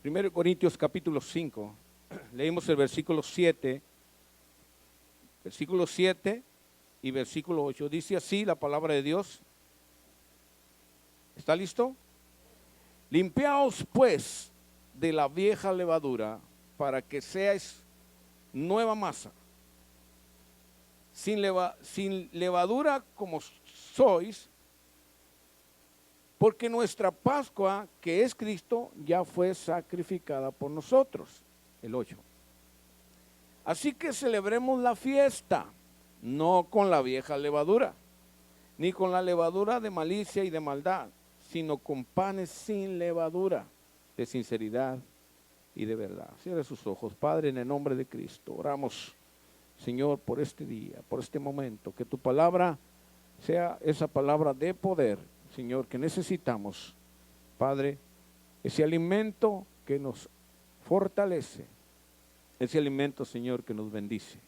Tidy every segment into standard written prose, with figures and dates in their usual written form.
1 Corintios capítulo 5, leímos el versículo 7 y versículo 8. Dice así la palabra de Dios. ¿Está listo? Limpiaos pues de la vieja levadura para que seáis nueva masa, sin levadura como sois, porque nuestra Pascua, que es Cristo, ya fue sacrificada por nosotros. El 8. Así que celebremos la fiesta, no con la vieja levadura, ni con la levadura de malicia y de maldad, sino con panes sin levadura, de sinceridad y de verdad. Cierre sus ojos. Padre, en el nombre de Cristo, oramos, Señor, por este día, por este momento, que tu palabra sea esa palabra de poder, Señor, que necesitamos. Padre, ese alimento que nos fortalece, ese alimento, Señor, que nos bendice.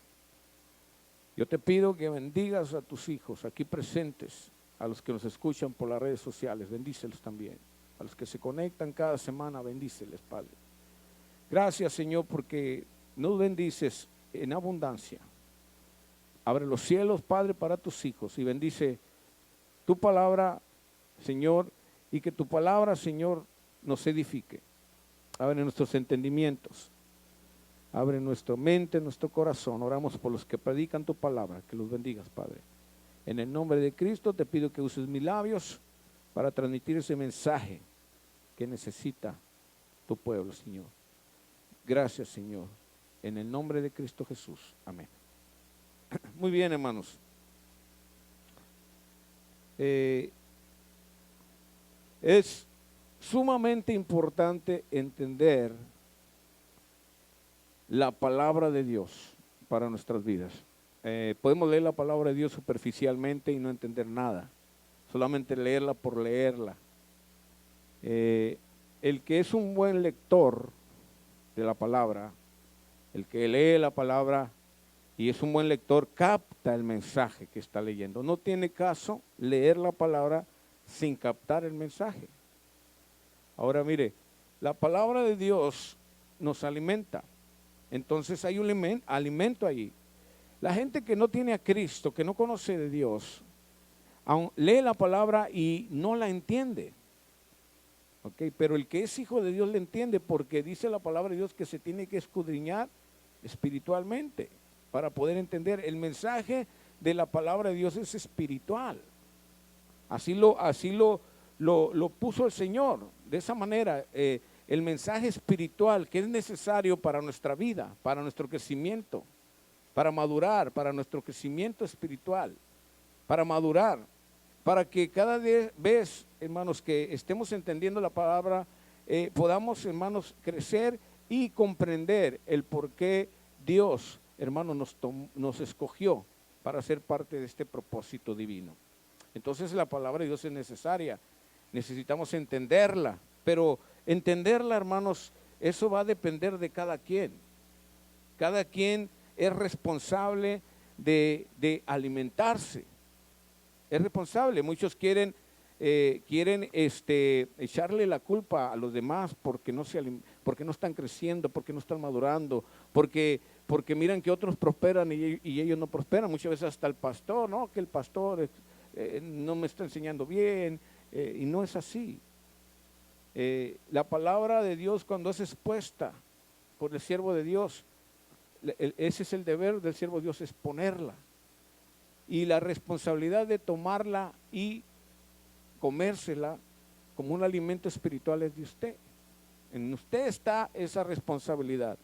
Yo te pido que bendigas a tus hijos aquí presentes, a los que nos escuchan por las redes sociales, bendícelos también. A los que se conectan cada semana, bendíceles, Padre. Gracias, Señor, porque nos bendices en abundancia. Abre los cielos, Padre, para tus hijos y bendice tu palabra, Señor, y que tu palabra, Señor, nos edifique. Abre nuestros entendimientos, abre nuestra mente, nuestro corazón. Oramos por los que predican tu palabra, que los bendigas, Padre. En el nombre de Cristo te pido que uses mis labios para transmitir ese mensaje que necesita tu pueblo, Señor. Gracias, Señor. En el nombre de Cristo Jesús. Amén. Muy bien, hermanos. Es sumamente importante entender la palabra de Dios para nuestras vidas. Podemos leer la palabra de Dios superficialmente y no entender nada, solamente leerla por leerla. El que es un buen lector de la palabra, el que lee la palabra y es un buen lector, capta el mensaje que está leyendo. No tiene caso leer la palabra sin captar el mensaje. Ahora mire, la palabra de Dios nos alimenta. Entonces hay un alimento ahí. La gente que no tiene a Cristo, que no conoce de Dios, aún lee la palabra y no la entiende. Okay, pero el que es hijo de Dios le entiende, porque dice la palabra de Dios que se tiene que escudriñar espiritualmente para poder entender. El mensaje de la palabra de Dios es espiritual. Así lo puso el Señor. De esa manera, el mensaje espiritual que es necesario para nuestra vida, para nuestro crecimiento, para madurar, para nuestro crecimiento espiritual, para madurar, para que cada vez, hermanos, que estemos entendiendo la palabra, podamos, hermanos, crecer y comprender el por qué Dios, hermanos, nos escogió para ser parte de este propósito divino. Entonces la palabra de Dios es necesaria, necesitamos entenderla, pero entenderla, hermanos, eso va a depender de cada quien. Cada quien es responsable de alimentarse. Es responsable. Muchos quieren echarle la culpa a los demás porque no están creciendo, porque no están madurando, porque miran que otros prosperan y ellos no prosperan. Muchas veces hasta el pastor, ¿no? Que el pastor no me está enseñando bien, y no es así. La palabra de Dios, cuando es expuesta por el siervo de Dios, ese es el deber del siervo de Dios, es ponerla. Y la responsabilidad de tomarla y comérsela como un alimento espiritual es de usted. En usted está esa responsabilidad.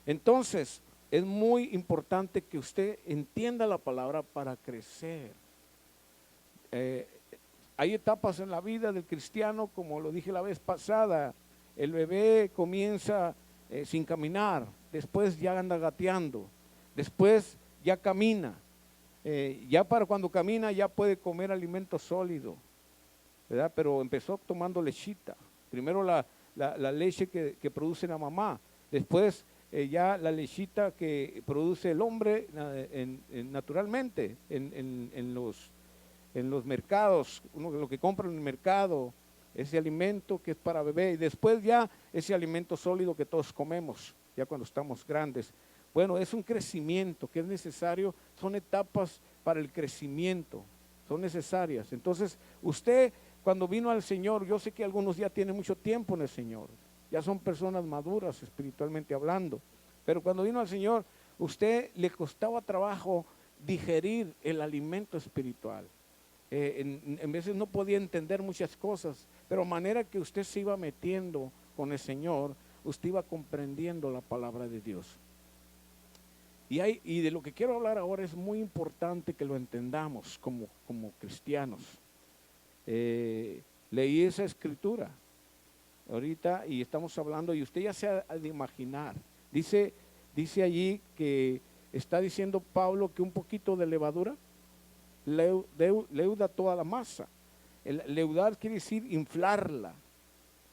Entonces, es muy importante que usted entienda la palabra para crecer. Hay etapas en la vida del cristiano, como lo dije la vez pasada. El bebé comienza sin caminar, después ya anda gateando, después ya camina. Ya para cuando camina ya puede comer alimento sólido, ¿verdad? Pero empezó tomando lechita. Primero la leche que produce la mamá, después ya la lechita que produce el hombre naturalmente en los mercados, lo que compra en el mercado, ese alimento que es para bebé, y después ya ese alimento sólido que todos comemos, ya cuando estamos grandes. Bueno, es un crecimiento que es necesario, son etapas para el crecimiento, son necesarias. Entonces, usted cuando vino al Señor, yo sé que algunos ya tienen mucho tiempo en el Señor, ya son personas maduras espiritualmente hablando, pero cuando vino al Señor, usted le costaba trabajo digerir el alimento espiritual. En veces no podía entender muchas cosas, pero a manera que usted se iba metiendo con el Señor, usted iba comprendiendo la palabra de Dios. Y de lo que quiero hablar ahora es muy importante que lo entendamos como cristianos. Leí esa escritura ahorita y estamos hablando, y usted ya se ha de imaginar. Dice allí que está diciendo Pablo que un poquito de levadura leuda toda la masa. Leudar quiere decir inflarla,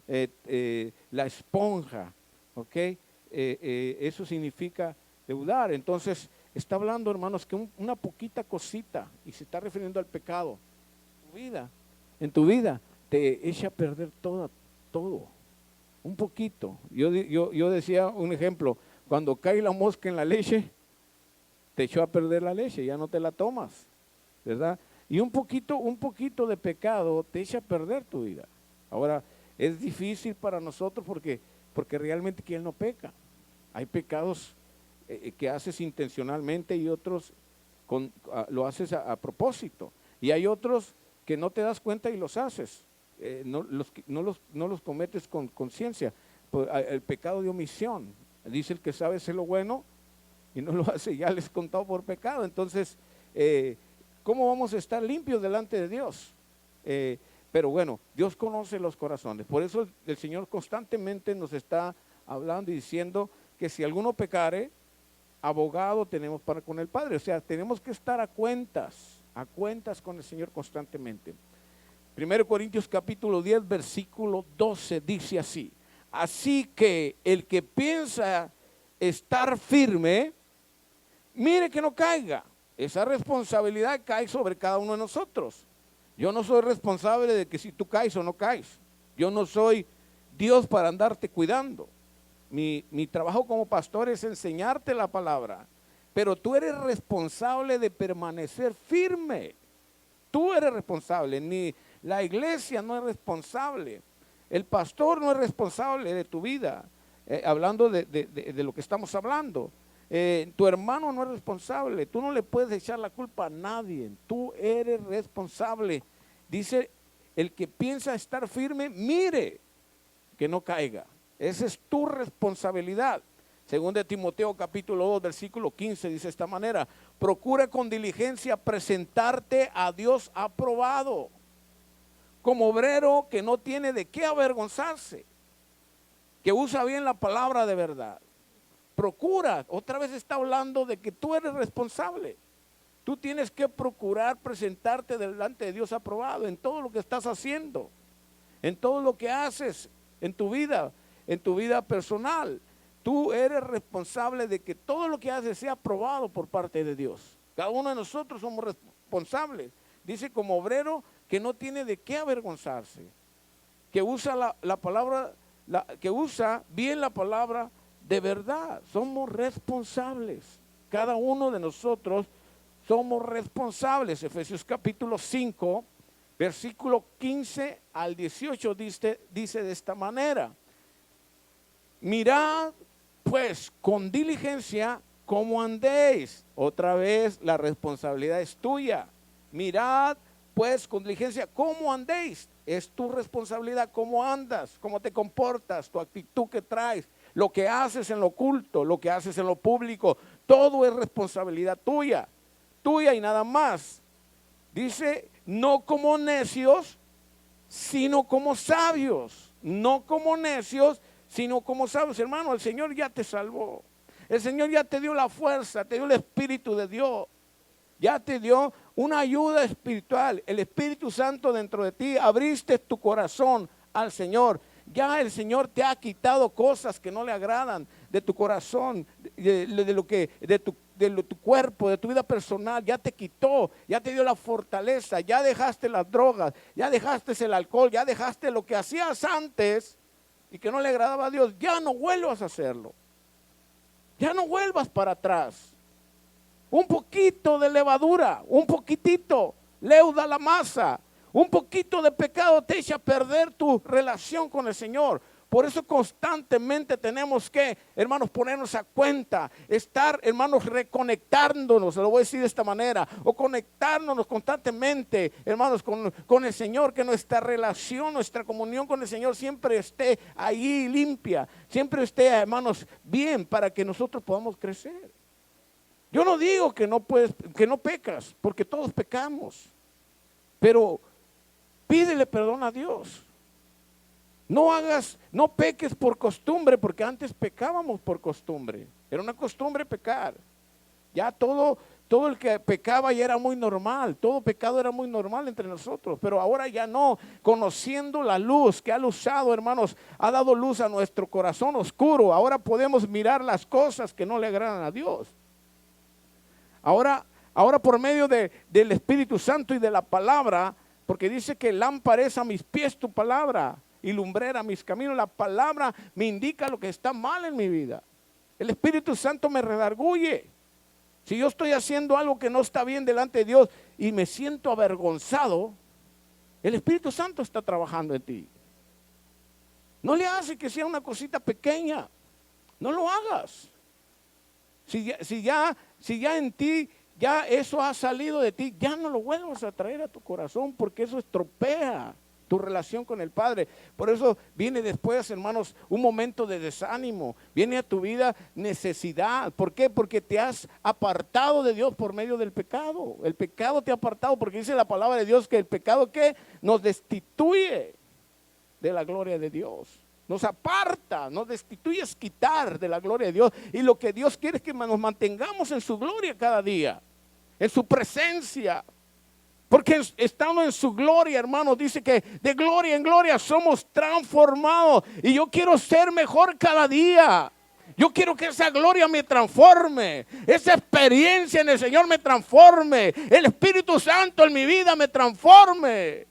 la esponja, ¿ok? Eso significa leudar. Entonces está hablando, hermanos, que una poquita cosita, y se está refiriendo al pecado, en tu vida te echa a perder todo, un poquito. Yo decía un ejemplo, cuando cae la mosca en la leche, te echó a perder la leche, ya no te la tomas, ¿verdad? Y un poquito de pecado te echa a perder tu vida. Ahora, es difícil para nosotros porque realmente ¿quién no peca? Hay pecados que haces intencionalmente y otros lo haces a propósito. Y hay otros que no te das cuenta y los haces. No los cometes con conciencia. El pecado de omisión. Dice el que sabe hacer lo bueno y no lo hace, ya les he contado por pecado. Entonces, ¿cómo vamos a estar limpios delante de Dios? Pero bueno, Dios conoce los corazones. Por eso el Señor constantemente nos está hablando y diciendo que si alguno pecare, abogado tenemos para con el Padre. O sea, tenemos que estar a cuentas con el Señor constantemente. 1 Corintios capítulo 10, versículo 12 dice así: así que el que piensa estar firme, mire que no caiga. Esa responsabilidad cae sobre cada uno de nosotros. Yo no soy responsable de que si tú caes o no caes. Yo no soy Dios para andarte cuidando. Mi trabajo como pastor es enseñarte la palabra, pero tú eres responsable de permanecer firme. Tú eres responsable, ni la iglesia no es responsable, el pastor no es responsable de tu vida, hablando de lo que estamos hablando. Tu hermano no es responsable, tú no le puedes echar la culpa a nadie, tú eres responsable. Dice, el que piensa estar firme, mire que no caiga. Esa es tu responsabilidad. Según de Timoteo capítulo 2, versículo 15, dice de esta manera: procura con diligencia presentarte a Dios aprobado, como obrero que no tiene de qué avergonzarse, que usa bien la palabra de verdad. Procura, otra vez está hablando de que tú eres responsable. Tú tienes que procurar presentarte delante de Dios aprobado en todo lo que estás haciendo, en todo lo que haces en tu vida personal. Tú eres responsable de que todo lo que haces sea aprobado por parte de Dios. Cada uno de nosotros somos responsables. Dice, como obrero que no tiene de qué avergonzarse, que usa la palabra, que usa bien la palabra de verdad. Somos responsables. Cada uno de nosotros somos responsables. Efesios capítulo 5, versículo 15 al 18 dice de esta manera: mirad pues con diligencia cómo andéis. Otra vez la responsabilidad es tuya. Mirad pues con diligencia cómo andéis. Es tu responsabilidad cómo andas, cómo te comportas, tu actitud que traes, lo que haces en lo oculto, lo que haces en lo público. Todo es responsabilidad tuya y nada más. Dice, no como necios, sino como sabios. No como necios, sino como sabios. Hermano, el Señor ya te salvó. El Señor ya te dio la fuerza, te dio el Espíritu de Dios. Ya te dio una ayuda espiritual. El Espíritu Santo dentro de ti. Abriste tu corazón al Señor. Ya el Señor te ha quitado cosas que no le agradan de tu corazón, de tu cuerpo, de tu vida personal, ya te quitó, ya te dio la fortaleza, ya dejaste las drogas, ya dejaste el alcohol, ya dejaste lo que hacías antes y que no le agradaba a Dios, ya no vuelvas a hacerlo. Ya no vuelvas para atrás. Un poquito de levadura, un poquitito, leuda la masa. Un poquito de pecado te echa a perder tu relación con el Señor. Por eso constantemente tenemos que, hermanos, ponernos a cuenta, estar, hermanos, reconectándonos, lo voy a decir de esta manera, o conectándonos constantemente, hermanos, con el Señor, que nuestra relación, nuestra comunión con el Señor siempre esté ahí limpia, siempre esté, hermanos, bien, para que nosotros podamos crecer. Yo no digo que no pecas, porque todos pecamos, pero pídele perdón a Dios. No peques por costumbre, porque antes pecábamos por costumbre. Era una costumbre pecar. Ya todo el que pecaba ya era muy normal. Todo pecado era muy normal entre nosotros. Pero ahora ya no. Conociendo la luz que ha luzado, hermanos, ha dado luz a nuestro corazón oscuro. Ahora podemos mirar las cosas que no le agradan a Dios. Ahora por medio del Espíritu Santo y de la palabra, porque dice que lámpara es a mis pies tu palabra y lumbrera mis caminos. La palabra me indica lo que está mal en mi vida. El Espíritu Santo me redarguye. Si yo estoy haciendo algo que no está bien delante de Dios y me siento avergonzado, el Espíritu Santo está trabajando en ti. No le hace que sea una cosita pequeña. No lo hagas. Si ya en ti, ya eso ha salido de ti, ya no lo vuelvas a traer a tu corazón, porque eso estropea tu relación con el Padre. Por eso viene después, hermanos, un momento de desánimo. Viene a tu vida necesidad. ¿Por qué? Porque te has apartado de Dios por medio del pecado. El pecado te ha apartado, porque dice la palabra de Dios que el pecado, ¿qué? Nos destituye de la gloria de Dios. Nos aparta, nos destituye, es quitar de la gloria de Dios. Y lo que Dios quiere es que nos mantengamos en su gloria cada día, en su presencia. Porque estando en su gloria, hermanos, dice que de gloria en gloria somos transformados. Y yo quiero ser mejor cada día. Yo quiero que esa gloria me transforme. Esa experiencia en el Señor me transforme. El Espíritu Santo en mi vida me transforme.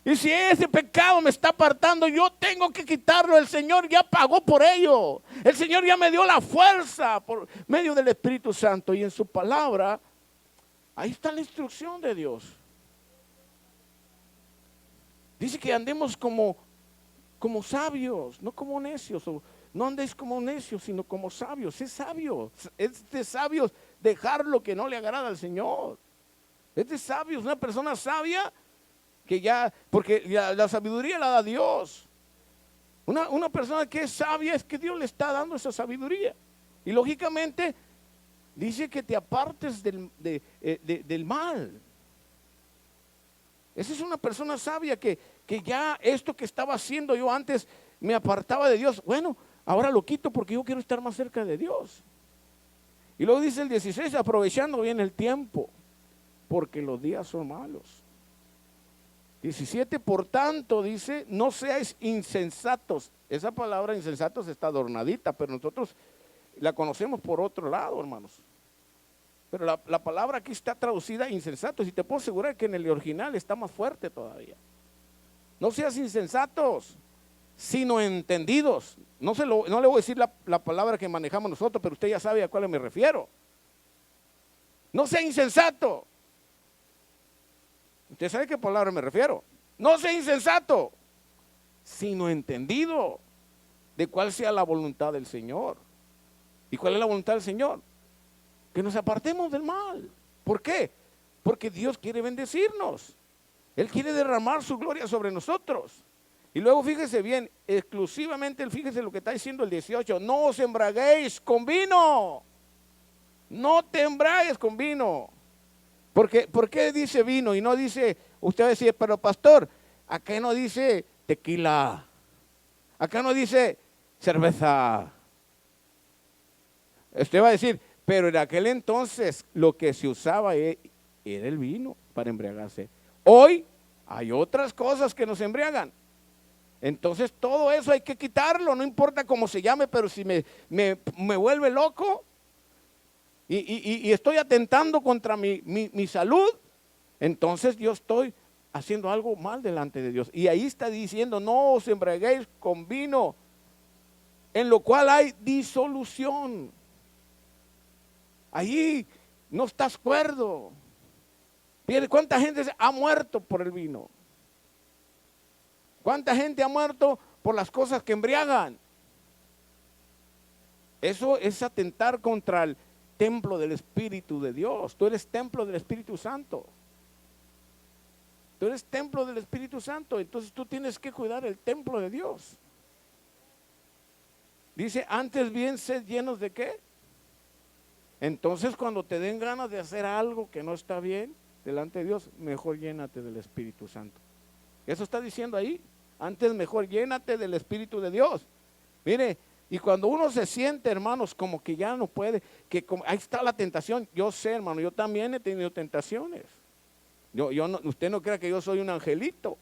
Y si ese pecado me está apartando, yo tengo que quitarlo. El Señor ya pagó por ello. El Señor ya me dio la fuerza por medio del Espíritu Santo. Y en su palabra, ahí está la instrucción de Dios. Dice que andemos como sabios, no como necios. No andéis como necios, sino como sabios. Es sabio. Es de sabios dejar lo que no le agrada al Señor. Es de sabios, una persona sabia que ya, porque la sabiduría la da Dios. Una persona que es sabia es que Dios le está dando esa sabiduría. Y lógicamente dice que te apartes del mal. Esa es una persona sabia que ya esto que estaba haciendo yo antes me apartaba de Dios. Bueno, ahora lo quito porque yo quiero estar más cerca de Dios. Y luego dice el 16, aprovechando bien el tiempo, porque los días son malos. 17, por tanto, dice, no seáis insensatos. Esa palabra insensatos está adornadita, pero nosotros la conocemos por otro lado, hermanos. Pero la palabra aquí está traducida insensatos, y te puedo asegurar que en el original está más fuerte todavía. No seas insensatos, sino entendidos. No le voy a decir la palabra que manejamos nosotros, pero usted ya sabe a cuál me refiero. No sea insensato. Usted sabe a qué palabra me refiero. No sea insensato, sino entendido de cuál sea la voluntad del Señor. ¿Y cuál es la voluntad del Señor? Que nos apartemos del mal. ¿Por qué? Porque Dios quiere bendecirnos. Él quiere derramar su gloria sobre nosotros. Y luego fíjese bien, exclusivamente, fíjese lo que está diciendo el 18. No os embraguéis con vino. No te embragues con vino. ¿Por qué dice vino y no dice, usted va a decir, pero pastor, acá no dice tequila, acá no dice cerveza? Usted va a decir, pero en aquel entonces lo que se usaba era el vino para embriagarse. Hoy hay otras cosas que nos embriagan. Entonces todo eso hay que quitarlo, no importa cómo se llame, pero si me vuelve loco, y estoy atentando contra mi salud, entonces yo estoy haciendo algo mal delante de Dios. Y ahí está diciendo, no os embriaguéis con vino, en lo cual hay disolución. Allí no estás cuerdo. Fíjate cuánta gente ha muerto por el vino. Cuánta gente ha muerto por las cosas que embriagan. Eso es atentar contra el templo del Espíritu de Dios. Tú eres templo del Espíritu Santo. Tú eres templo del Espíritu Santo. Entonces tú tienes que cuidar el templo de Dios. Dice, antes bien sed llenos de ¿qué? Entonces cuando te den ganas de hacer algo que no está bien delante de Dios, mejor llénate del Espíritu Santo. Eso está diciendo ahí. Antes mejor llénate del Espíritu de Dios. Mire, y cuando uno se siente, hermanos, como que ya no puede, ahí está la tentación. Yo sé, hermano, yo también he tenido tentaciones. Usted no crea que yo soy un angelito.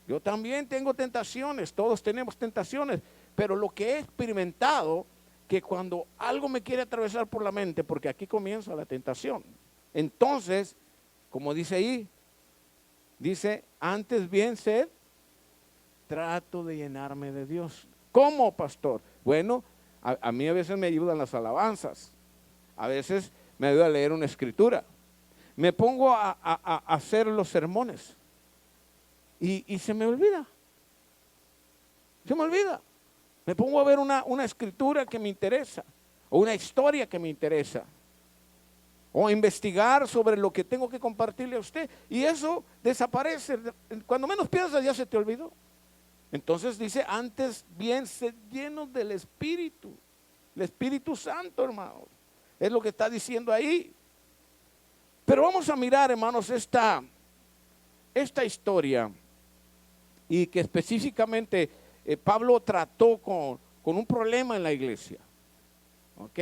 Yo también tengo tentaciones, todos tenemos tentaciones. Pero lo que he experimentado, que cuando algo me quiere atravesar por la mente, porque aquí comienza la tentación. Entonces, como dice ahí, dice, antes bien sed, trato de llenarme de Dios. ¿Cómo, pastor? Bueno, a mí a veces me ayudan las alabanzas. A veces me ayuda a leer una escritura. Me pongo a hacer los sermones. Y se me olvida. Se me olvida. Me pongo a ver una escritura que me interesa. O una historia que me interesa. O a investigar sobre lo que tengo que compartirle a usted. Y eso desaparece. Cuando menos piensas ya se te olvidó. Entonces dice, antes bien sed llenos del Espíritu. El Espíritu Santo, hermanos. Es lo que está diciendo ahí. Pero vamos a mirar, hermanos, esta historia. Y que específicamente Pablo trató con un problema en la iglesia. ¿Ok?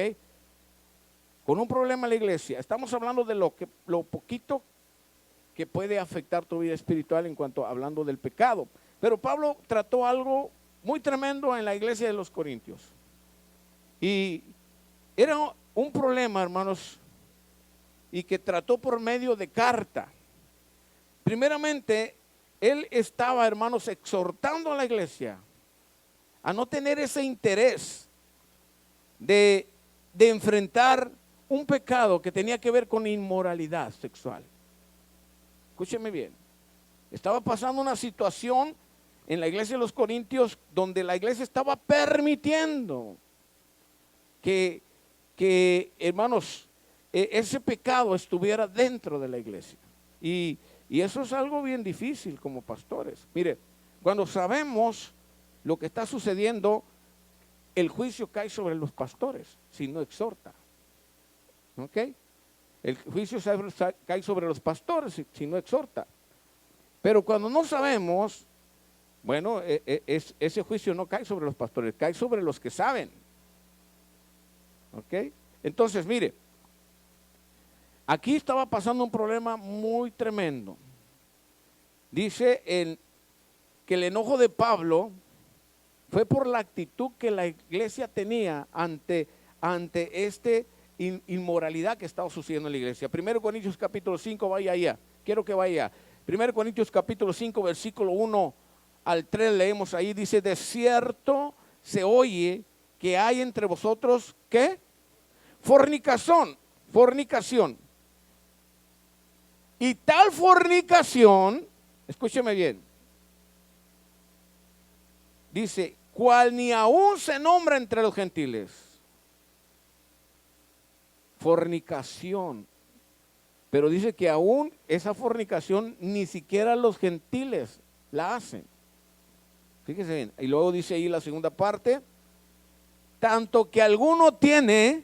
Con un problema en la iglesia. Estamos hablando de lo poquito que puede afectar tu vida espiritual en cuanto hablando del pecado. Pero Pablo trató algo muy tremendo en la iglesia de los Corintios. Y era un problema, hermanos, y que trató por medio de carta. Primeramente, él estaba, hermanos, exhortando a la iglesia a no tener ese interés de enfrentar un pecado que tenía que ver con inmoralidad sexual. Escúcheme bien. Estaba pasando una situación en la iglesia de los Corintios donde la iglesia estaba permitiendo que hermanos, ese pecado estuviera dentro de la iglesia. Y eso es algo bien difícil como pastores. Mire, cuando sabemos lo que está sucediendo, el juicio cae sobre los pastores si no exhorta. ¿Ok? El juicio cae sobre los pastores si no exhorta. Pero cuando no sabemos, bueno, ese juicio no cae sobre los pastores, cae sobre los que saben. ¿Ok? Entonces, mire, aquí estaba pasando un problema muy tremendo. Dice que el enojo de Pablo fue por la actitud que la iglesia tenía ante esta inmoralidad que estaba sucediendo en la iglesia. 1 Corintios capítulo 5, vaya allá. Quiero que vaya. 1 Corintios capítulo 5, versículo 1 al 3 leemos ahí. Dice, de cierto se oye que hay entre vosotros, ¿qué? Fornicación. Y tal fornicación, escúcheme bien, dice, cual ni aún se nombra entre los gentiles. Fornicación. Pero dice que aún esa fornicación ni siquiera los gentiles la hacen. Fíjese bien. Y luego dice ahí la segunda parte, tanto que alguno tiene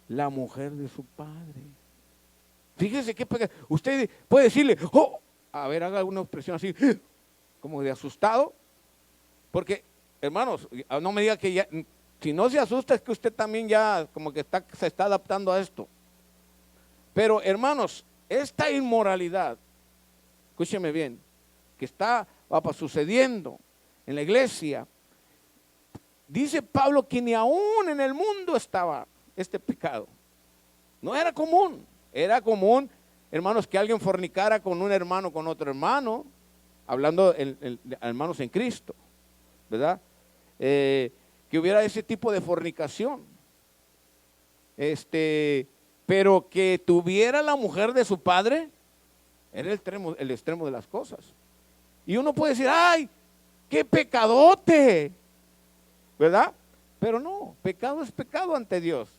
la mujer de su padre. Fíjese qué pecado. Usted puede decirle, oh, a ver, haga una expresión así, como de asustado. Porque, hermanos, no me diga que ya, si no se asusta es que usted también ya como que se está adaptando a esto. Pero, hermanos, esta inmoralidad, escúcheme bien, que está sucediendo en la iglesia, dice Pablo que ni aún en el mundo estaba este pecado. No era común. Era común, hermanos, que alguien fornicara con un hermano, con otro hermano, hablando de hermanos en Cristo, ¿verdad? Que hubiera ese tipo de fornicación. Pero que tuviera la mujer de su padre, era el extremo de las cosas. Y uno puede decir, ¡ay, qué pecadote! ¿Verdad? Pero no, pecado es pecado ante Dios.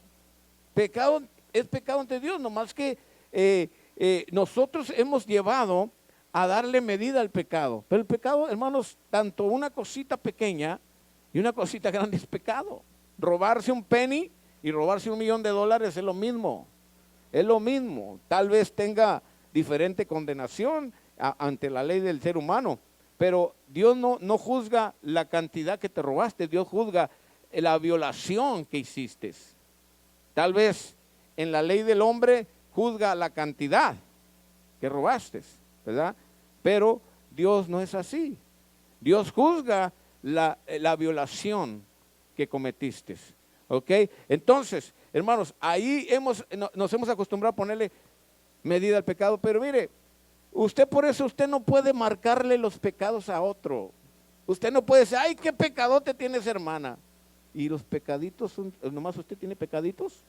Pecado es pecado ante Dios, nomás que nosotros hemos llevado a darle medida al pecado. Pero el pecado, hermanos, tanto una cosita pequeña y una cosita grande es pecado. Robarse un penny y robarse $1,000,000 es lo mismo. Es lo mismo. Tal vez tenga diferente condenación ante la ley del ser humano, pero Dios no juzga la cantidad que te robaste, Dios juzga la violación que hiciste. Tal vez en la ley del hombre juzga la cantidad que robaste, ¿verdad? Pero Dios no es así. Dios juzga la violación que cometiste. ¿Ok? Entonces, hermanos, ahí nos hemos acostumbrado a ponerle medida al pecado, pero mire, por eso usted no puede marcarle los pecados a otro. Usted no puede decir, ay, qué pecadote tienes, hermana. Y los pecaditos, nomás usted tiene pecaditos.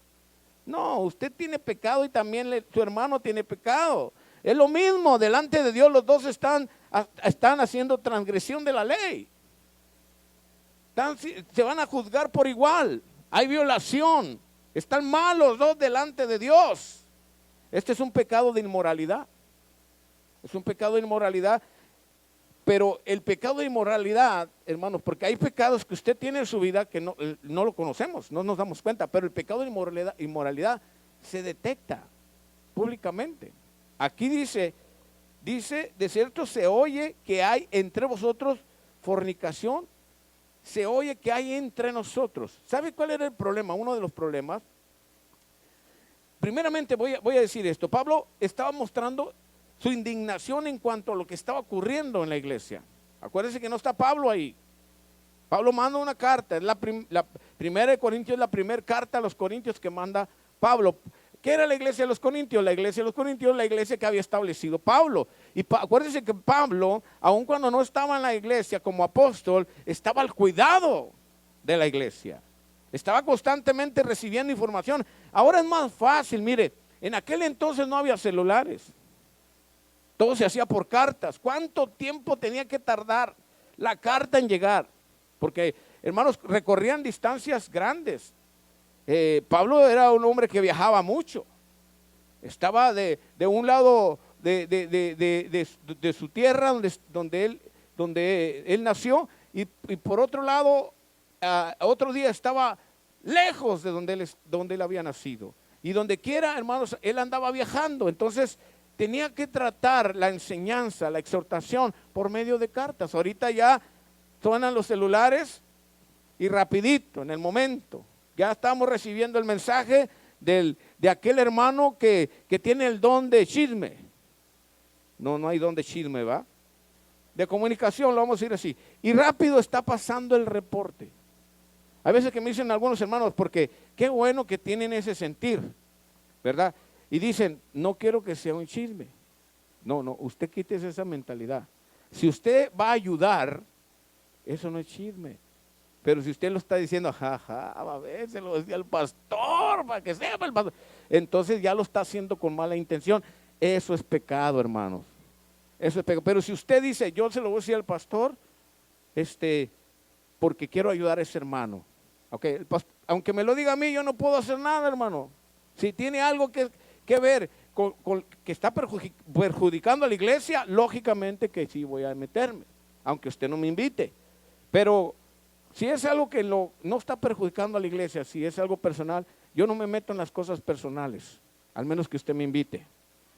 No, usted tiene pecado y también su hermano tiene pecado. Es lo mismo, delante de Dios los dos están haciendo transgresión de la ley. Se van a juzgar por igual. Hay violación. Están mal los dos delante de Dios. Este es un pecado de inmoralidad. Es un pecado de inmoralidad. Pero el pecado de inmoralidad, hermanos, porque hay pecados que usted tiene en su vida que no lo conocemos, no nos damos cuenta, pero el pecado de inmoralidad se detecta públicamente. Aquí dice, de cierto se oye que hay entre vosotros fornicación, se oye que hay entre nosotros. ¿Sabe cuál era el problema? Uno de los problemas. Primeramente voy a decir esto. Pablo estaba mostrando su indignación en cuanto a lo que estaba ocurriendo en la iglesia. Acuérdense que no está Pablo ahí. Pablo manda una carta, es la primera de Corintios, es la primera carta a los corintios que manda Pablo. ¿Qué era la iglesia de los corintios? La iglesia de los corintios, la iglesia que había establecido Pablo. Y acuérdense que Pablo, aun cuando no estaba en la iglesia como apóstol, estaba al cuidado de la iglesia. Estaba constantemente recibiendo información. Ahora es más fácil, mire, en aquel entonces no había celulares. Todo se hacía por cartas. ¿Cuánto tiempo tenía que tardar la carta en llegar? Porque, hermanos, recorrían distancias grandes. Pablo era un hombre que viajaba mucho. Estaba de un lado de su tierra donde él nació, y por otro lado, otro día estaba lejos de donde él había nacido. Y donde quiera, hermanos, él andaba viajando. Entonces tenía que tratar la enseñanza, la exhortación por medio de cartas. Ahorita ya suenan los celulares y rapidito, en el momento, ya estamos recibiendo el mensaje de aquel hermano que tiene el don de chisme. No hay don de chisme, ¿va? De comunicación, lo vamos a decir así. Y rápido está pasando el reporte. Hay veces que me dicen algunos hermanos, porque qué bueno que tienen ese sentir, ¿verdad? Y dicen, no quiero que sea un chisme. No, usted quítese esa mentalidad. Si usted va a ayudar, eso no es chisme. Pero si usted lo está diciendo, a ver, se lo decía al pastor, para que sepa el pastor, entonces ya lo está haciendo con mala intención. Eso es pecado, hermanos. Eso es pecado. Pero si usted dice, yo se lo voy a decir al pastor, porque quiero ayudar a ese hermano. Okay, aunque me lo diga a mí, yo no puedo hacer nada, hermano. Si tiene algo que ver con que está perjudicando a la iglesia, lógicamente que sí voy a meterme, aunque usted no me invite. Pero si es algo que no está perjudicando a la iglesia, si es algo personal, yo no me meto en las cosas personales, al menos que usted me invite.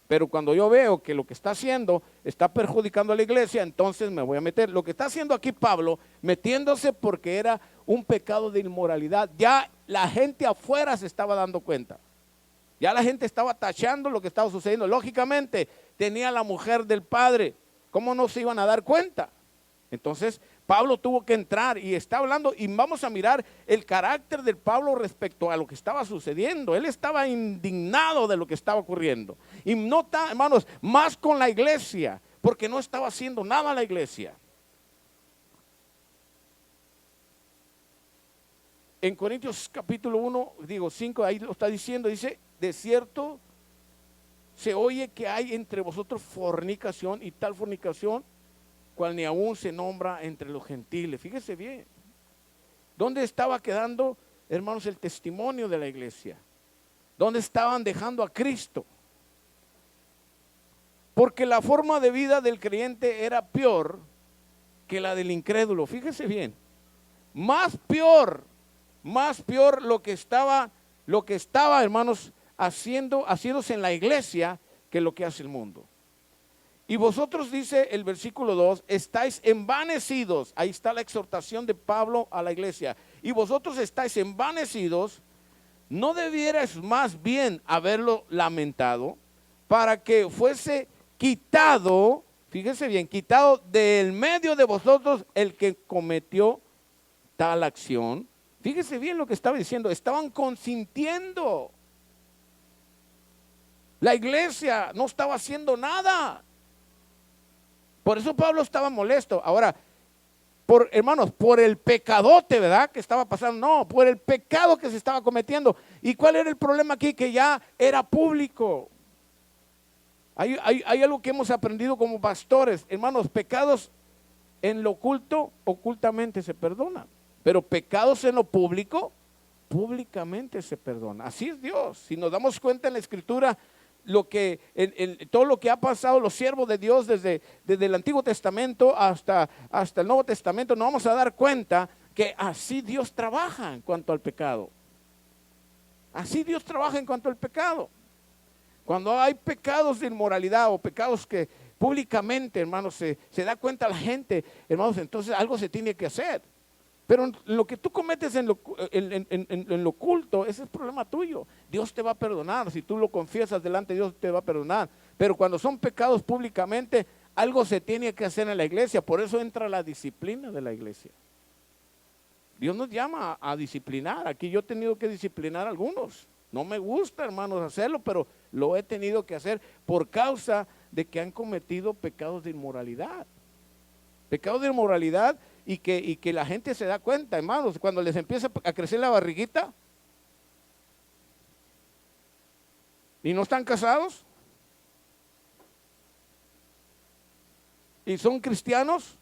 Pero cuando yo veo que lo que está haciendo está perjudicando a la iglesia, entonces me voy a meter. Lo que está haciendo aquí Pablo, metiéndose porque era un pecado de inmoralidad, ya la gente afuera se estaba dando cuenta. Ya la gente estaba tachando lo que estaba sucediendo. Lógicamente, tenía la mujer del padre. ¿Cómo no se iban a dar cuenta? Entonces, Pablo tuvo que entrar y está hablando, y vamos a mirar el carácter de Pablo respecto a lo que estaba sucediendo. Él estaba indignado de lo que estaba ocurriendo. Y nota, hermanos, más con la iglesia, porque no estaba haciendo nada la iglesia. En Corintios capítulo 5, ahí lo está diciendo, dice, de cierto se oye que hay entre vosotros fornicación, y tal fornicación cual ni aún se nombra entre los gentiles. Fíjese bien, ¿dónde estaba quedando, hermanos, el testimonio de la iglesia? ¿Dónde estaban dejando a Cristo? Porque la forma de vida del creyente era peor que la del incrédulo. Fíjese bien, más peor lo que estaba, hermanos, haciéndose en la iglesia que lo que hace el mundo. Y vosotros, dice el versículo 2, estáis envanecidos. Ahí está la exhortación de Pablo a la iglesia. Y vosotros estáis envanecidos, ¿no debierais más bien haberlo lamentado para que fuese quitado, fíjese bien, quitado del medio de vosotros el que cometió tal acción? Fíjese bien lo que estaba diciendo, estaban consintiendo. La iglesia no estaba haciendo nada. Por eso Pablo estaba molesto. Ahora, hermanos, por el pecadote, ¿verdad?, que estaba pasando. No, por el pecado que se estaba cometiendo. ¿Y cuál era el problema aquí? Que ya era público. Hay algo que hemos aprendido como pastores. Hermanos, pecados en lo oculto, ocultamente se perdonan. Pero pecados en lo público, públicamente se perdona. Así es Dios. Si nos damos cuenta en la Escritura, todo lo que ha pasado los siervos de Dios desde el Antiguo Testamento hasta el Nuevo Testamento, nos vamos a dar cuenta que así Dios trabaja en cuanto al pecado. Así Dios trabaja en cuanto al pecado. Cuando hay pecados de inmoralidad o pecados que públicamente, hermanos, se da cuenta la gente, hermanos, entonces algo se tiene que hacer. Pero lo que tú cometes en lo oculto, ese es problema tuyo. Dios te va a perdonar. Si tú lo confiesas delante de Dios, te va a perdonar. Pero cuando son pecados públicamente, algo se tiene que hacer en la iglesia. Por eso entra la disciplina de la iglesia. Dios nos llama a disciplinar. Aquí yo he tenido que disciplinar a algunos. No me gusta, hermanos, hacerlo, pero lo he tenido que hacer por causa de que han cometido pecados de inmoralidad. Pecados de inmoralidad y que la gente se da cuenta, hermanos, cuando les empieza a crecer la barriguita y no están casados y son cristianos.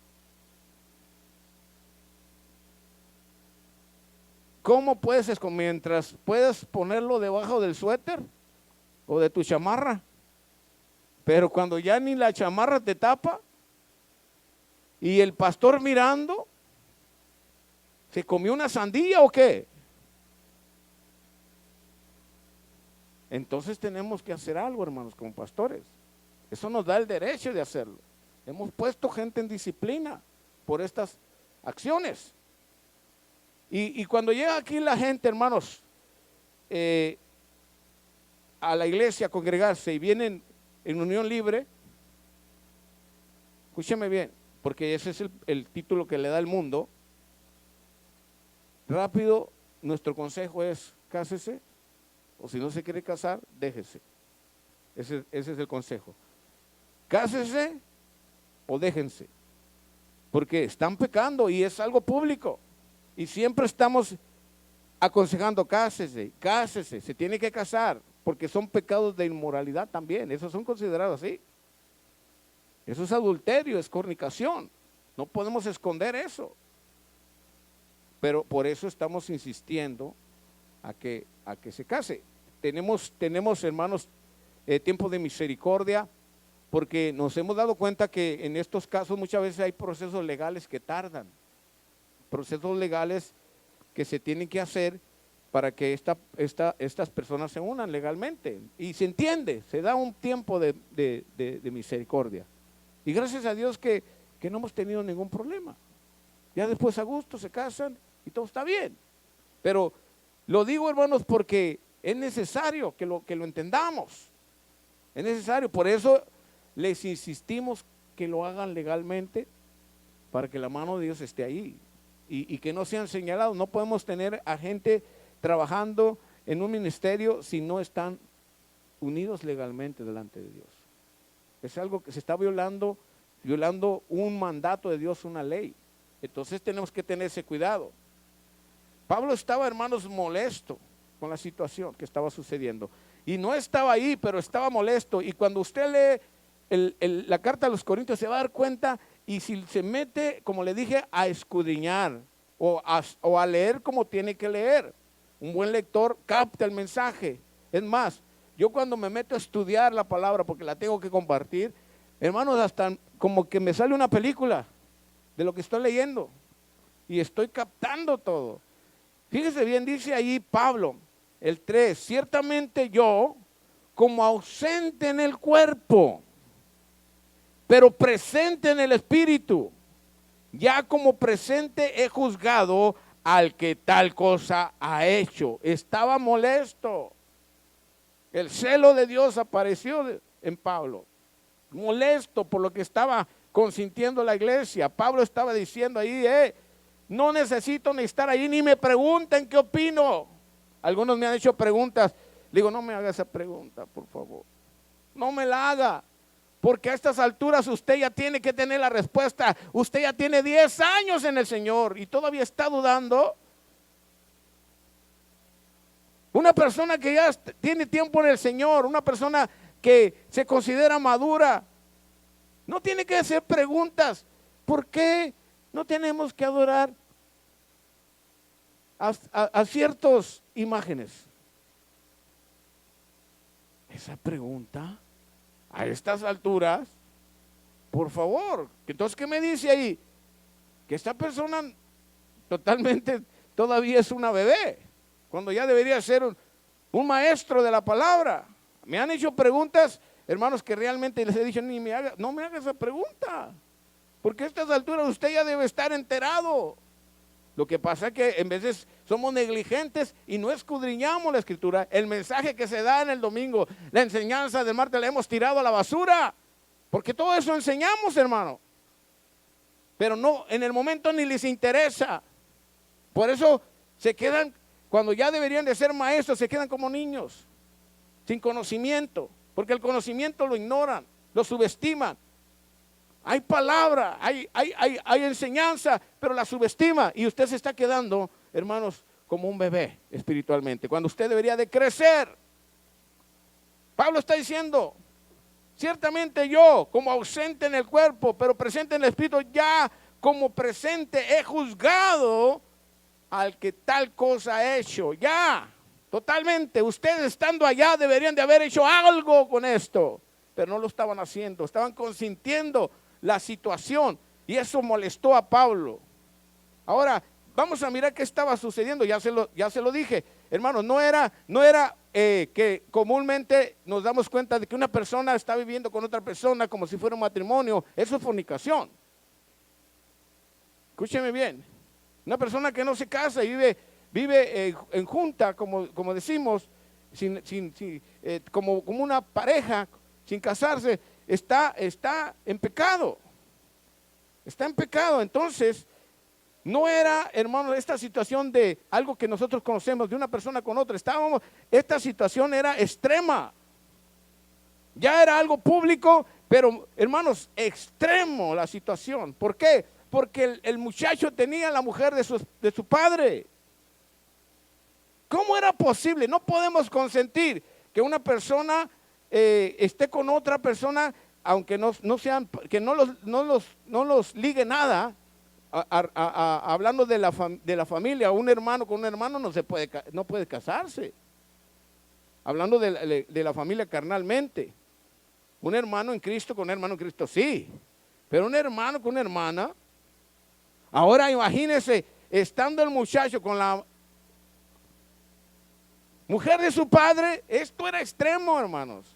¿Cómo puedes, mientras puedas ponerlo debajo del suéter o de tu chamarra? Pero cuando ya ni la chamarra te tapa y el pastor mirando, ¿se comió una sandía o qué? Entonces tenemos que hacer algo, hermanos, como pastores. Eso nos da el derecho de hacerlo. Hemos puesto gente en disciplina por estas acciones. Y cuando llega aquí la gente, hermanos, a la iglesia a congregarse y vienen en unión libre, escúcheme bien, porque ese es el título que le da el mundo. Rápido, nuestro consejo es: cásese, o si no se quiere casar, déjese. Ese es el consejo. Cásese o déjense, porque están pecando y es algo público. Y siempre estamos aconsejando: cásese, se tiene que casar, porque son pecados de inmoralidad también, esos son considerados así. Eso es adulterio, es fornicación, no podemos esconder eso. Pero por eso estamos insistiendo a que se case. Tenemos hermanos, tiempo de misericordia, porque nos hemos dado cuenta que en estos casos muchas veces hay procesos legales que tardan. Procesos legales que se tienen que hacer para que estas personas se unan legalmente. Y se entiende, se da un tiempo de misericordia. Y gracias a Dios que no hemos tenido ningún problema. Ya después a gusto se casan y todo está bien. Pero lo digo, hermanos, porque es necesario que lo entendamos. Es necesario, por eso les insistimos que lo hagan legalmente, para que la mano de Dios esté ahí y que no sean señalados. No podemos tener a gente trabajando en un ministerio si no están unidos legalmente delante de Dios. Es algo que se está violando un mandato de Dios, una ley. Entonces tenemos que tener ese cuidado. Pablo estaba, hermanos, molesto con la situación que estaba sucediendo. Y no estaba ahí, pero estaba molesto. Y cuando usted lee la carta a los Corintios, se va a dar cuenta, y si se mete, como le dije, a escudriñar o a leer como tiene que leer. Un buen lector capta el mensaje. Es más, yo cuando me meto a estudiar la palabra, porque la tengo que compartir, hermanos, hasta como que me sale una película de lo que estoy leyendo. Y estoy captando todo. Fíjese bien, dice ahí Pablo, el 3, ciertamente yo, como ausente en el cuerpo, pero presente en el espíritu, ya como presente he juzgado al que tal cosa ha hecho. Estaba molesto. El celo de Dios apareció en Pablo, molesto por lo que estaba consintiendo la iglesia. Pablo estaba diciendo ahí, no necesito ni estar ahí, ni me pregunten qué opino. Algunos me han hecho preguntas. Le digo, no me haga esa pregunta, por favor. No me la haga. Porque a estas alturas usted ya tiene que tener la respuesta. Usted ya tiene 10 años en el Señor y todavía está dudando. Una persona que ya tiene tiempo en el Señor, una persona que se considera madura, no tiene que hacer preguntas. ¿Por qué no tenemos que adorar a ciertas imágenes? Esa pregunta, a estas alturas, por favor. Entonces, ¿qué me dice ahí? Que esta persona totalmente todavía es una bebé, cuando ya debería ser un maestro de la palabra. Me han hecho preguntas, hermanos, que realmente les he dicho, no me haga esa pregunta, porque a estas alturas usted ya debe estar enterado. Lo que pasa es que en veces somos negligentes y no escudriñamos la escritura. El mensaje que se da en el domingo, la enseñanza del martes, la hemos tirado a la basura, porque todo eso enseñamos, hermano, pero no, en el momento ni les interesa. Por eso se quedan, cuando ya deberían de ser maestros, se quedan como niños, sin conocimiento, porque el conocimiento lo ignoran, lo subestiman. Hay palabra, hay enseñanza, pero la subestima y usted se está quedando, hermanos, como un bebé espiritualmente, cuando usted debería de crecer. Pablo está diciendo, ciertamente yo, como ausente en el cuerpo, pero presente en el espíritu, ya como presente he juzgado al que tal cosa ha hecho. Ya, totalmente, ustedes estando allá deberían de haber hecho algo con esto, pero no lo estaban haciendo, estaban consintiendo la situación, y eso molestó a Pablo. Ahora vamos a mirar qué estaba sucediendo. Ya se lo dije, hermanos, no era que comúnmente nos damos cuenta de que una persona está viviendo con otra persona como si fuera un matrimonio. Eso es fornicación. Escúcheme bien, una persona que no se casa y vive en junta, como decimos, como una pareja sin casarse, está en pecado. Está en pecado. Entonces, no era, hermano, esta situación de algo que nosotros conocemos de una persona con otra. Esta situación era extrema. Ya era algo público, pero, hermanos, extremo la situación. ¿Por qué? Porque el muchacho tenía la mujer de su padre. ¿Cómo era posible? No podemos consentir que una persona esté con otra persona, aunque no sean, que no los ligue nada. Hablando de la familia, un hermano con un hermano no puede casarse. Hablando de la familia carnalmente, un hermano en Cristo con un hermano en Cristo sí, pero un hermano con una hermana. Ahora imagínese, estando el muchacho con la mujer de su padre, esto era extremo, hermanos.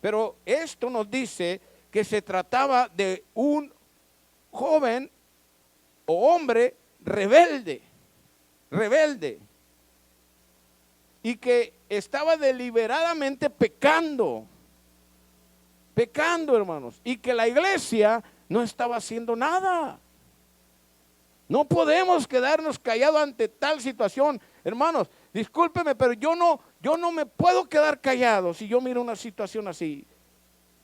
Pero esto nos dice que se trataba de un joven o hombre rebelde, y que estaba deliberadamente pecando, hermanos, y que la iglesia no estaba haciendo nada. No podemos quedarnos callados ante tal situación. Hermanos, discúlpeme, pero yo no me puedo quedar callado si yo miro una situación así.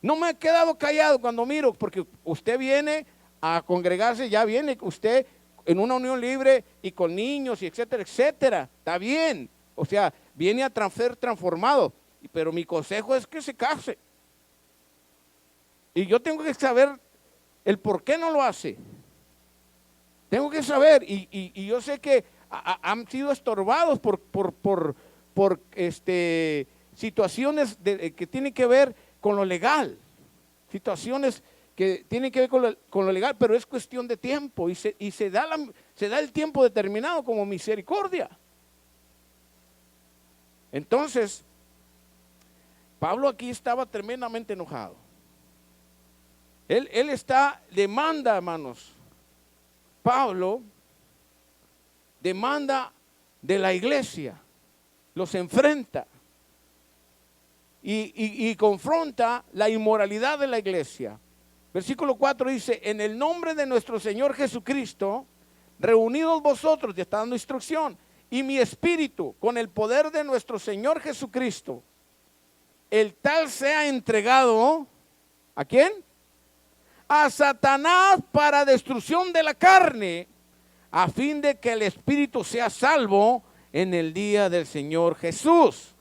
No me he quedado callado cuando miro, porque usted viene a congregarse, ya viene usted en una unión libre y con niños y etcétera, etcétera. Está bien. O sea, viene a ser transformado. Pero mi consejo es que se case. Y yo tengo que saber el por qué no lo hace. Tengo que saber, y yo sé que han sido estorbados por situaciones que tienen que ver con lo legal, situaciones que tienen que ver con lo legal, pero es cuestión de tiempo y se da el tiempo determinado como misericordia. Entonces, Pablo aquí estaba tremendamente enojado. Él demanda, hermanos. Pablo demanda de la iglesia, los enfrenta y confronta la inmoralidad de la iglesia. Versículo 4 dice: en el nombre de nuestro Señor Jesucristo, reunidos vosotros, ya está dando instrucción, y mi espíritu, con el poder de nuestro Señor Jesucristo, el tal sea entregado, ¿a quién? A Satanás para destrucción de la carne, a fin de que el espíritu sea salvo en el día del Señor Jesús.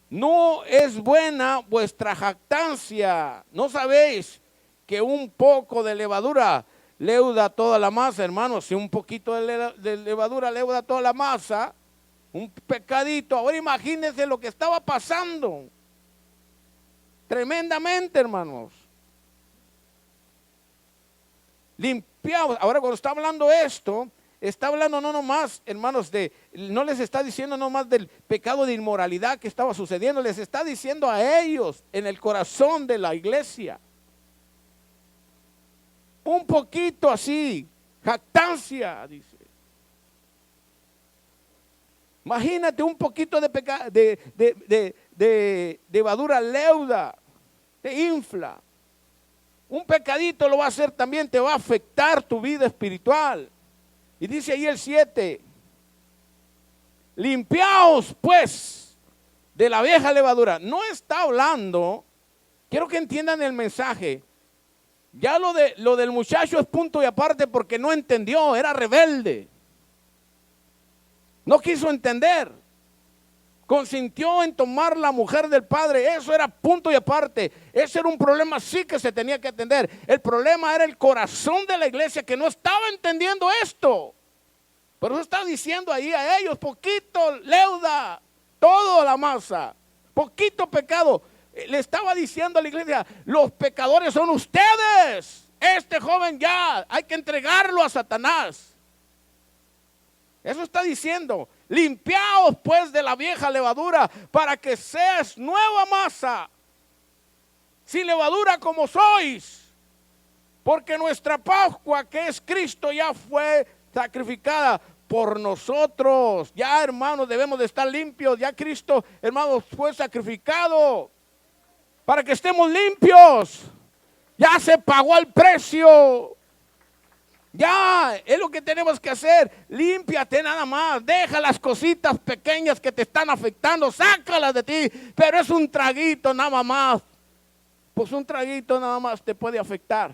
No es buena vuestra jactancia. ¿No sabéis que un poco de levadura leuda toda la masa, hermanos? Si un poquito de levadura leuda toda la masa, un pecadito. Ahora imagínense lo que estaba pasando. Tremendamente, hermanos. Limpiados. Ahora cuando está hablando esto, está hablando no nomás, hermanos, no les está diciendo nomás del pecado de inmoralidad que estaba sucediendo, les está diciendo a ellos en el corazón de la iglesia. Un poquito así, jactancia, dice. Imagínate un poquito de levadura leuda, te infla. Un pecadito lo va a hacer también, te va a afectar tu vida espiritual. Y dice ahí el 7, limpiaos pues de la vieja levadura. No está hablando, quiero que entiendan el mensaje. Ya lo del muchacho es punto y aparte porque no entendió, era rebelde. No quiso entender. Consintió en tomar la mujer del padre, eso era punto y aparte. Ese era un problema sí que se tenía que atender. El problema era el corazón de la iglesia que no estaba entendiendo esto. Por eso está diciendo ahí a ellos, poquito leuda, todo la masa, poquito pecado. Le estaba diciendo a la iglesia, los pecadores son ustedes. Este joven ya hay que entregarlo a Satanás. Eso está diciendo. Limpiaos pues de la vieja levadura para que seas nueva masa, sin levadura como sois, porque nuestra Pascua, que es Cristo, ya fue sacrificada por nosotros. Ya, hermanos, debemos de estar limpios. Ya Cristo, hermanos, fue sacrificado para que estemos limpios. Ya se pagó el precio. Ya, es lo que tenemos que hacer. Límpiate nada más. Deja las cositas pequeñas que te están afectando. Sácalas de ti. Pero es un traguito nada más. Pues un traguito nada más te puede afectar.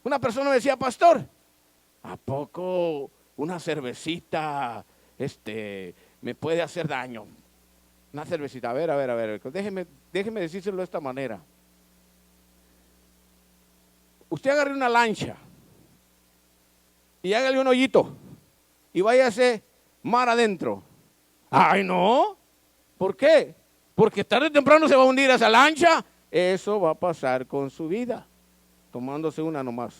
Una persona me decía, pastor, ¿a poco una cervecita me puede hacer daño? Una cervecita. A ver. Déjeme decírselo de esta manera. Usted agarre una lancha y hágale un hoyito y váyase mar adentro. Ay, no. ¿Por qué? Porque tarde o temprano se va a hundir esa lancha. Eso va a pasar con su vida, tomándose una nomás.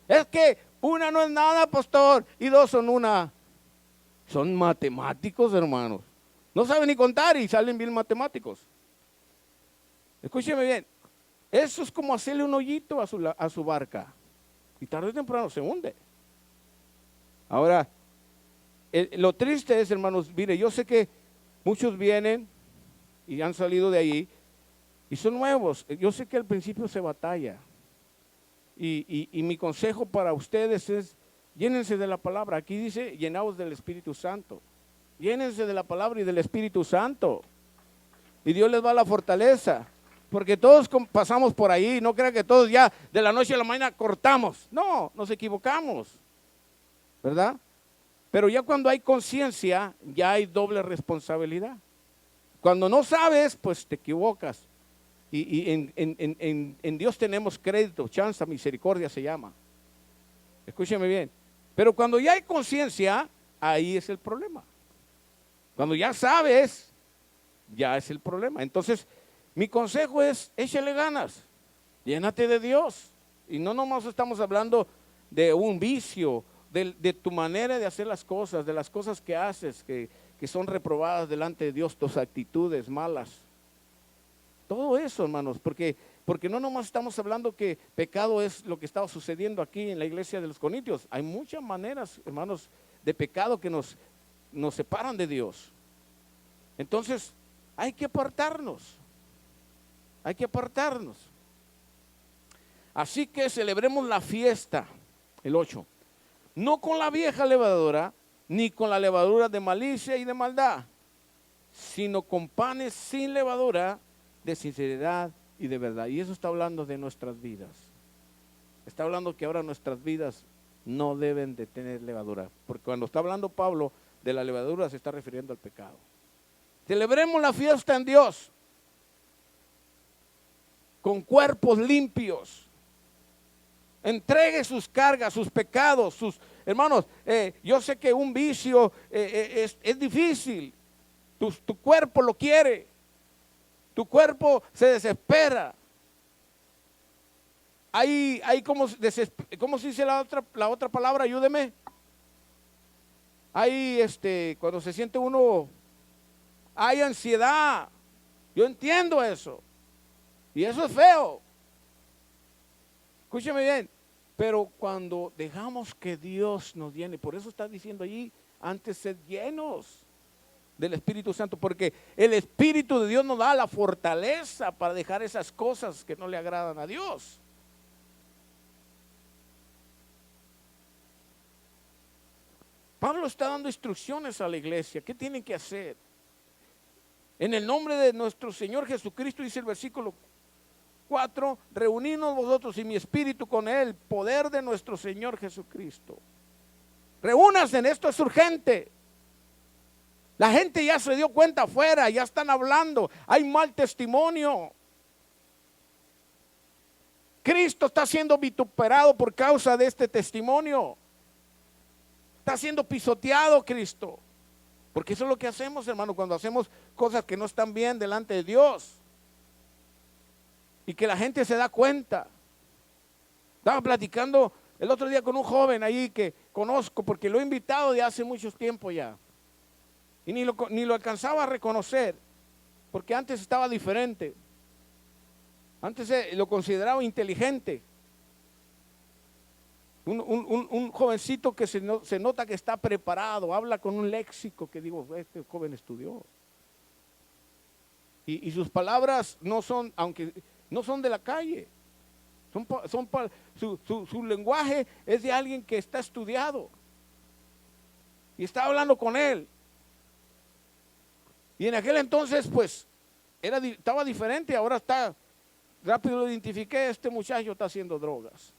Es que una no es nada, pastor, y dos son una. Son matemáticos, hermanos. No saben ni contar y salen bien matemáticos. Escúcheme bien. Eso es como hacerle un hoyito a su barca. Y tarde o temprano se hunde. Ahora, lo triste es, hermanos, mire, yo sé que muchos vienen y han salido de ahí y son nuevos. Yo sé que al principio se batalla. Y mi consejo para ustedes es Llénense de la palabra. Aquí dice, llenaos del Espíritu Santo. Llénense de la palabra y del Espíritu Santo. Y Dios les va a la fortaleza. Porque todos pasamos por ahí. No crean que todos ya de la noche a la mañana cortamos. No, nos equivocamos. ¿Verdad? Pero ya cuando hay conciencia, ya hay doble responsabilidad. Cuando no sabes, pues te equivocas. Y en Dios tenemos crédito, chance, misericordia se llama. Escúcheme bien. Pero cuando ya hay conciencia, ahí es el problema. Cuando ya sabes, ya es el problema. Entonces, mi consejo es, échale ganas, llénate de Dios. Y no nomás estamos hablando de un vicio, de tu manera de hacer las cosas, de las cosas que haces, que son reprobadas delante de Dios, tus actitudes malas. Todo eso, hermanos, porque no nomás estamos hablando que pecado es lo que estaba sucediendo aquí en la iglesia de los Corintios. Hay muchas maneras, hermanos, de pecado que nos separan de Dios. Entonces, hay que apartarnos. Hay que apartarnos. Así que celebremos la fiesta, el 8. No con la vieja levadura, ni con la levadura de malicia y de maldad, sino con panes sin levadura, de sinceridad y de verdad. Y eso está hablando de nuestras vidas. Está hablando que ahora nuestras vidas no deben de tener levadura. Porque cuando está hablando Pablo de la levadura se está refiriendo al pecado. Celebremos la fiesta en Dios con cuerpos limpios. Entregue sus cargas, sus pecados, sus hermanos. Yo sé que un vicio es difícil. Tu cuerpo lo quiere. Tu cuerpo se desespera. Hay ¿cómo se dice la otra palabra? Ayúdeme. Hay cuando se siente uno, hay ansiedad. Yo entiendo eso. Y eso es feo. Escúcheme bien. Pero cuando dejamos que Dios nos llene, por eso está diciendo allí, antes sed llenos del Espíritu Santo, porque el Espíritu de Dios nos da la fortaleza para dejar esas cosas que no le agradan a Dios. Pablo está dando instrucciones a la iglesia. ¿Qué tienen que hacer? En el nombre de nuestro Señor Jesucristo, dice el versículo 4, reunidnos vosotros y mi espíritu con él, poder de nuestro Señor Jesucristo. Reúnanse, esto es urgente. La gente ya se dio cuenta afuera, ya están hablando, hay mal testimonio. Cristo está siendo vituperado por causa de este testimonio. Está siendo pisoteado Cristo. Porque eso es lo que hacemos, hermano, cuando hacemos cosas que no están bien delante de Dios. Y que la gente se da cuenta. Estaba platicando el otro día con un joven ahí que conozco porque lo he invitado de hace mucho tiempo ya. Y ni lo alcanzaba a reconocer, porque antes estaba diferente. Antes lo consideraba inteligente. Un jovencito que se nota que está preparado, habla con un léxico que digo, este joven estudió. Y sus palabras no son, aunque no son de la calle. Su lenguaje es de alguien que está estudiado. Y está hablando con él. Y en aquel entonces, pues, estaba diferente, ahora está, rápido lo identifiqué, este muchacho está haciendo drogas.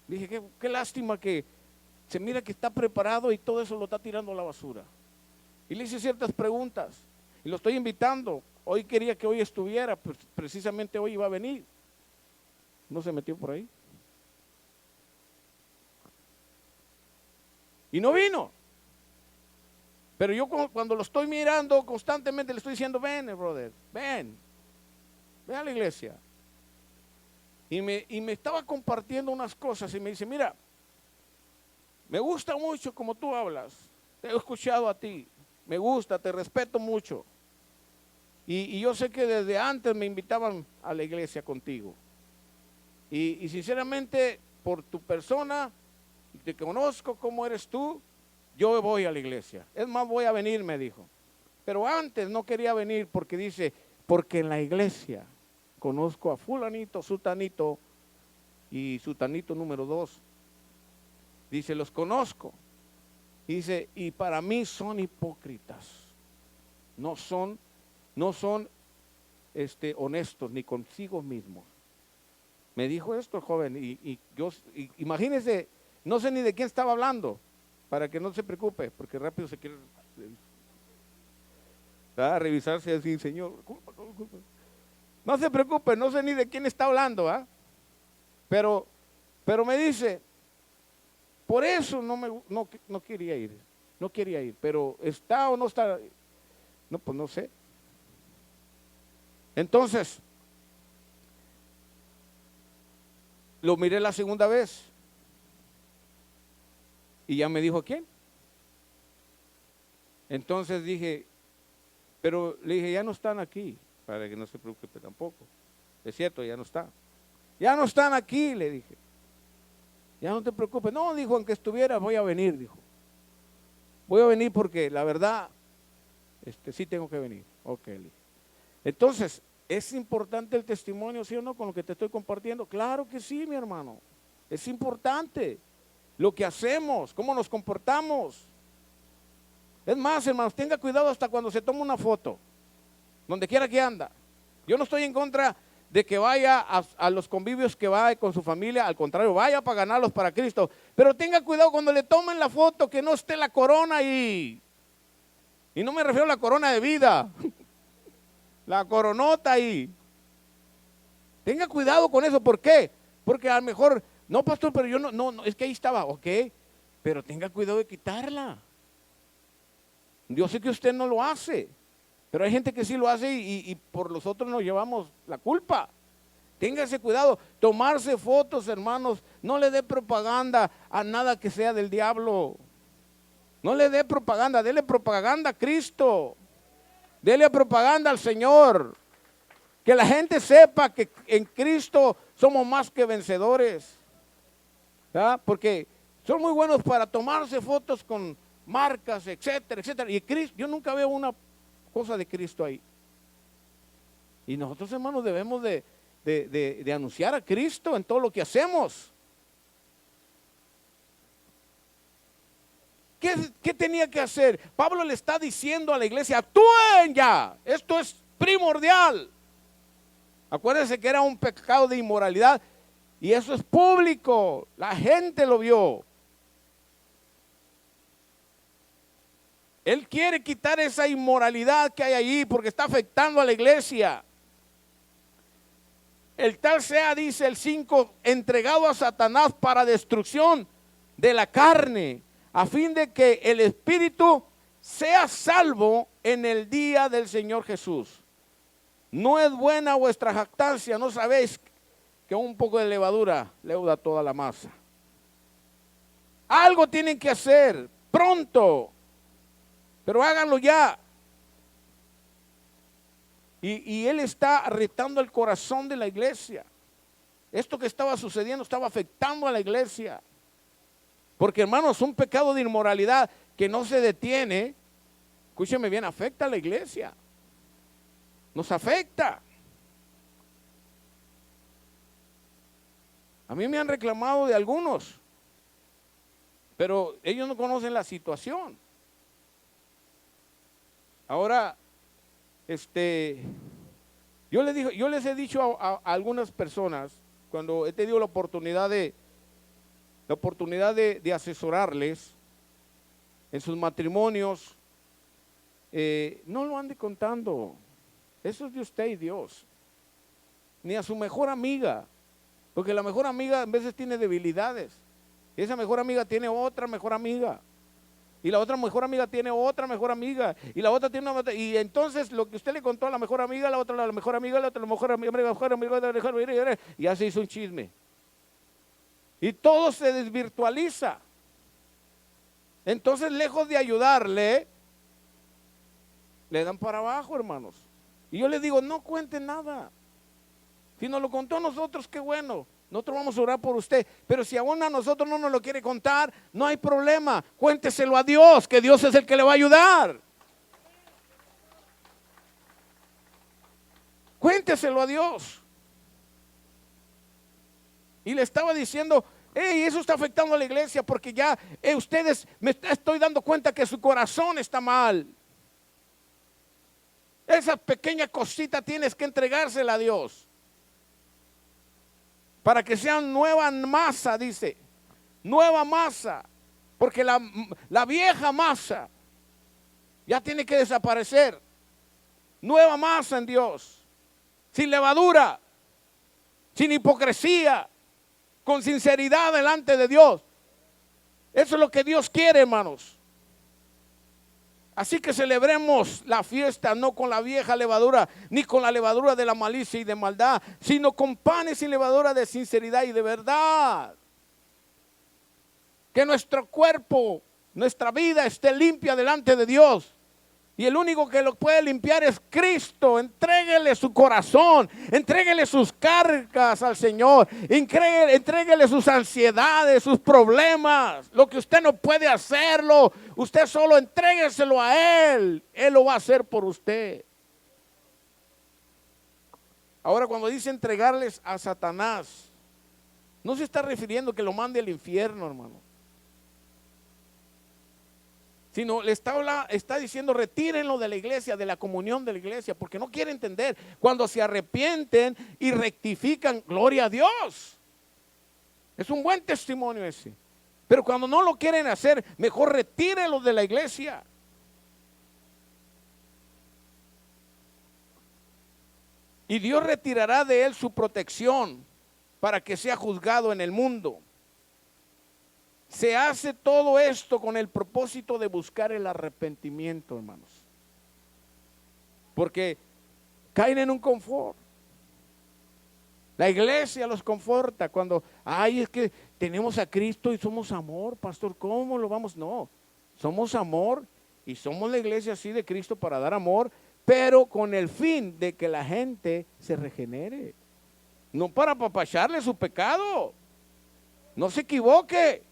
Dije, qué lástima que se mira que está preparado y todo eso lo está tirando a la basura. Y le hice ciertas preguntas, y lo estoy invitando. Hoy quería que hoy estuviera, pues precisamente hoy iba a venir. No se metió por ahí. Y no vino. Pero yo cuando lo estoy mirando constantemente le estoy diciendo, ven, brother, ven a la iglesia. Y me estaba compartiendo unas cosas y me dice, mira, me gusta mucho como tú hablas, te he escuchado a ti, me gusta, te respeto mucho. Y yo sé que desde antes me invitaban a la iglesia contigo. Y sinceramente, por tu persona, te conozco cómo eres tú, yo voy a la iglesia. Es más, voy a venir, me dijo. Pero antes no quería venir porque dice, porque en la iglesia conozco a fulanito, sutanito y sutanito número 2. Dice, los conozco. Y dice, y para mí son hipócritas. No son honestos ni consigo mismos. Me dijo esto el joven y imagínense, no sé ni de quién estaba hablando, para que no se preocupe, porque rápido se quiere revisarse así, Señor, culpa. No se preocupe, no sé ni de quién está hablando, pero me dice, por eso no quería ir, pero ¿está o no está? No, pues no sé. Entonces, lo miré la segunda vez y ya me dijo quién. Entonces dije, pero le dije, ya no están aquí, para que no se preocupe tampoco. Es cierto, ya no están. Ya no están aquí, le dije. Ya no te preocupes. No, dijo, aunque estuviera, voy a venir, dijo. Voy a venir porque la verdad, sí tengo que venir. Ok, le dije. Entonces, ¿es importante el testimonio, sí o no, con lo que te estoy compartiendo? Claro que sí, mi hermano. Es importante lo que hacemos, cómo nos comportamos. Es más, hermanos, tenga cuidado hasta cuando se toma una foto, donde quiera que anda. Yo no estoy en contra de que vaya a los convivios que va con su familia, al contrario, vaya para ganarlos para Cristo. Pero tenga cuidado cuando le tomen la foto, que no esté la corona ahí. Y no me refiero a la corona de vida, la coronota ahí. Tenga cuidado con eso, ¿por qué? Porque a lo mejor, no pastor, pero yo no, es que ahí estaba, ok, pero tenga cuidado de quitarla. Yo sé que usted no lo hace, pero hay gente que sí lo hace y por los otros nos llevamos la culpa. Téngase cuidado, tomarse fotos, hermanos, no le dé propaganda a nada que sea del diablo. No le dé propaganda, dele propaganda a Cristo. Dele propaganda al Señor. Que la gente sepa que en Cristo somos más que vencedores. ¿Verdad? Porque son muy buenos para tomarse fotos con marcas, etcétera, etcétera. Y Cristo, yo nunca veo una cosa de Cristo ahí. Y nosotros, hermanos, debemos de anunciar a Cristo en todo lo que hacemos. ¿Qué tenía que hacer? Pablo le está diciendo a la iglesia, actúen ya, esto es primordial. Acuérdense que era un pecado de inmoralidad y eso es público, la gente lo vio. Él quiere quitar esa inmoralidad que hay allí porque está afectando a la iglesia. El tal sea, dice el 5, entregado a Satanás para destrucción de la carne, a fin de que el espíritu sea salvo en el día del Señor Jesús. No es buena vuestra jactancia, ¿no sabéis que un poco de levadura leuda toda la masa? Algo tienen que hacer pronto, pero háganlo ya. Y él está retando el corazón de la iglesia. Esto que estaba sucediendo estaba afectando a la iglesia. Porque, hermanos, un pecado de inmoralidad que no se detiene, escúcheme bien, afecta a la iglesia. Nos afecta. A mí me han reclamado de algunos, pero ellos no conocen la situación. Ahora, yo les he dicho a algunas personas, cuando he tenido la oportunidad de asesorarles en sus matrimonios, no lo ande contando. Eso es de usted y Dios. Ni a su mejor amiga, porque la mejor amiga a veces tiene debilidades. Esa mejor amiga tiene otra mejor amiga. Y la otra mejor amiga tiene otra mejor amiga. Y la otra tiene otra. Y entonces lo que usted le contó a la mejor amiga, la otra a la mejor amiga, la otra a la mejor amiga, y ya se hizo un chisme. Y todo se desvirtualiza. Entonces, lejos de ayudarle, le dan para abajo, hermanos. Y yo le digo, no cuente nada. Si nos lo contó a nosotros, qué bueno. Nosotros vamos a orar por usted. Pero si aún a nosotros no nos lo quiere contar, no hay problema. Cuénteselo a Dios, que Dios es el que le va a ayudar. Cuénteselo a Dios. Y le estaba diciendo, Hey, eso está afectando a la iglesia porque ya ustedes, estoy dando cuenta que su corazón está mal. Esa pequeña cosita tienes que entregársela a Dios. Para que sea nueva masa, dice. Nueva masa. Porque la vieja masa ya tiene que desaparecer. Nueva masa en Dios. Sin levadura. Sin hipocresía. Con sinceridad delante de Dios. Eso es lo que Dios quiere, hermanos. Así que celebremos la fiesta no con la vieja levadura, ni con la levadura de la malicia y de maldad, sino con panes y levadura de sinceridad y de verdad. Que nuestro cuerpo, nuestra vida esté limpia delante de Dios. Y el único que lo puede limpiar es Cristo. Entréguele su corazón, entréguele sus cargas al Señor, entréguele sus ansiedades, sus problemas, lo que usted no puede hacerlo, usted solo entrégueselo a Él lo va a hacer por usted. Ahora, cuando dice entregarles a Satanás, no se está refiriendo que lo mande al infierno, hermano. Sino le está diciendo retírenlo de la iglesia, de la comunión de la iglesia, porque no quiere entender. Cuando se arrepienten y rectifican, gloria a Dios. Es un buen testimonio ese. Pero cuando no lo quieren hacer, mejor retírenlo de la iglesia. Y Dios retirará de él su protección para que sea juzgado en el mundo. Se hace todo esto con el propósito de buscar el arrepentimiento, hermanos. Porque caen en un confort. La iglesia los conforta cuando, es que tenemos a Cristo y somos amor, pastor, ¿cómo lo vamos? No, somos amor y somos la iglesia así de Cristo para dar amor, pero con el fin de que la gente se regenere. No para apapacharle su pecado. No se equivoque.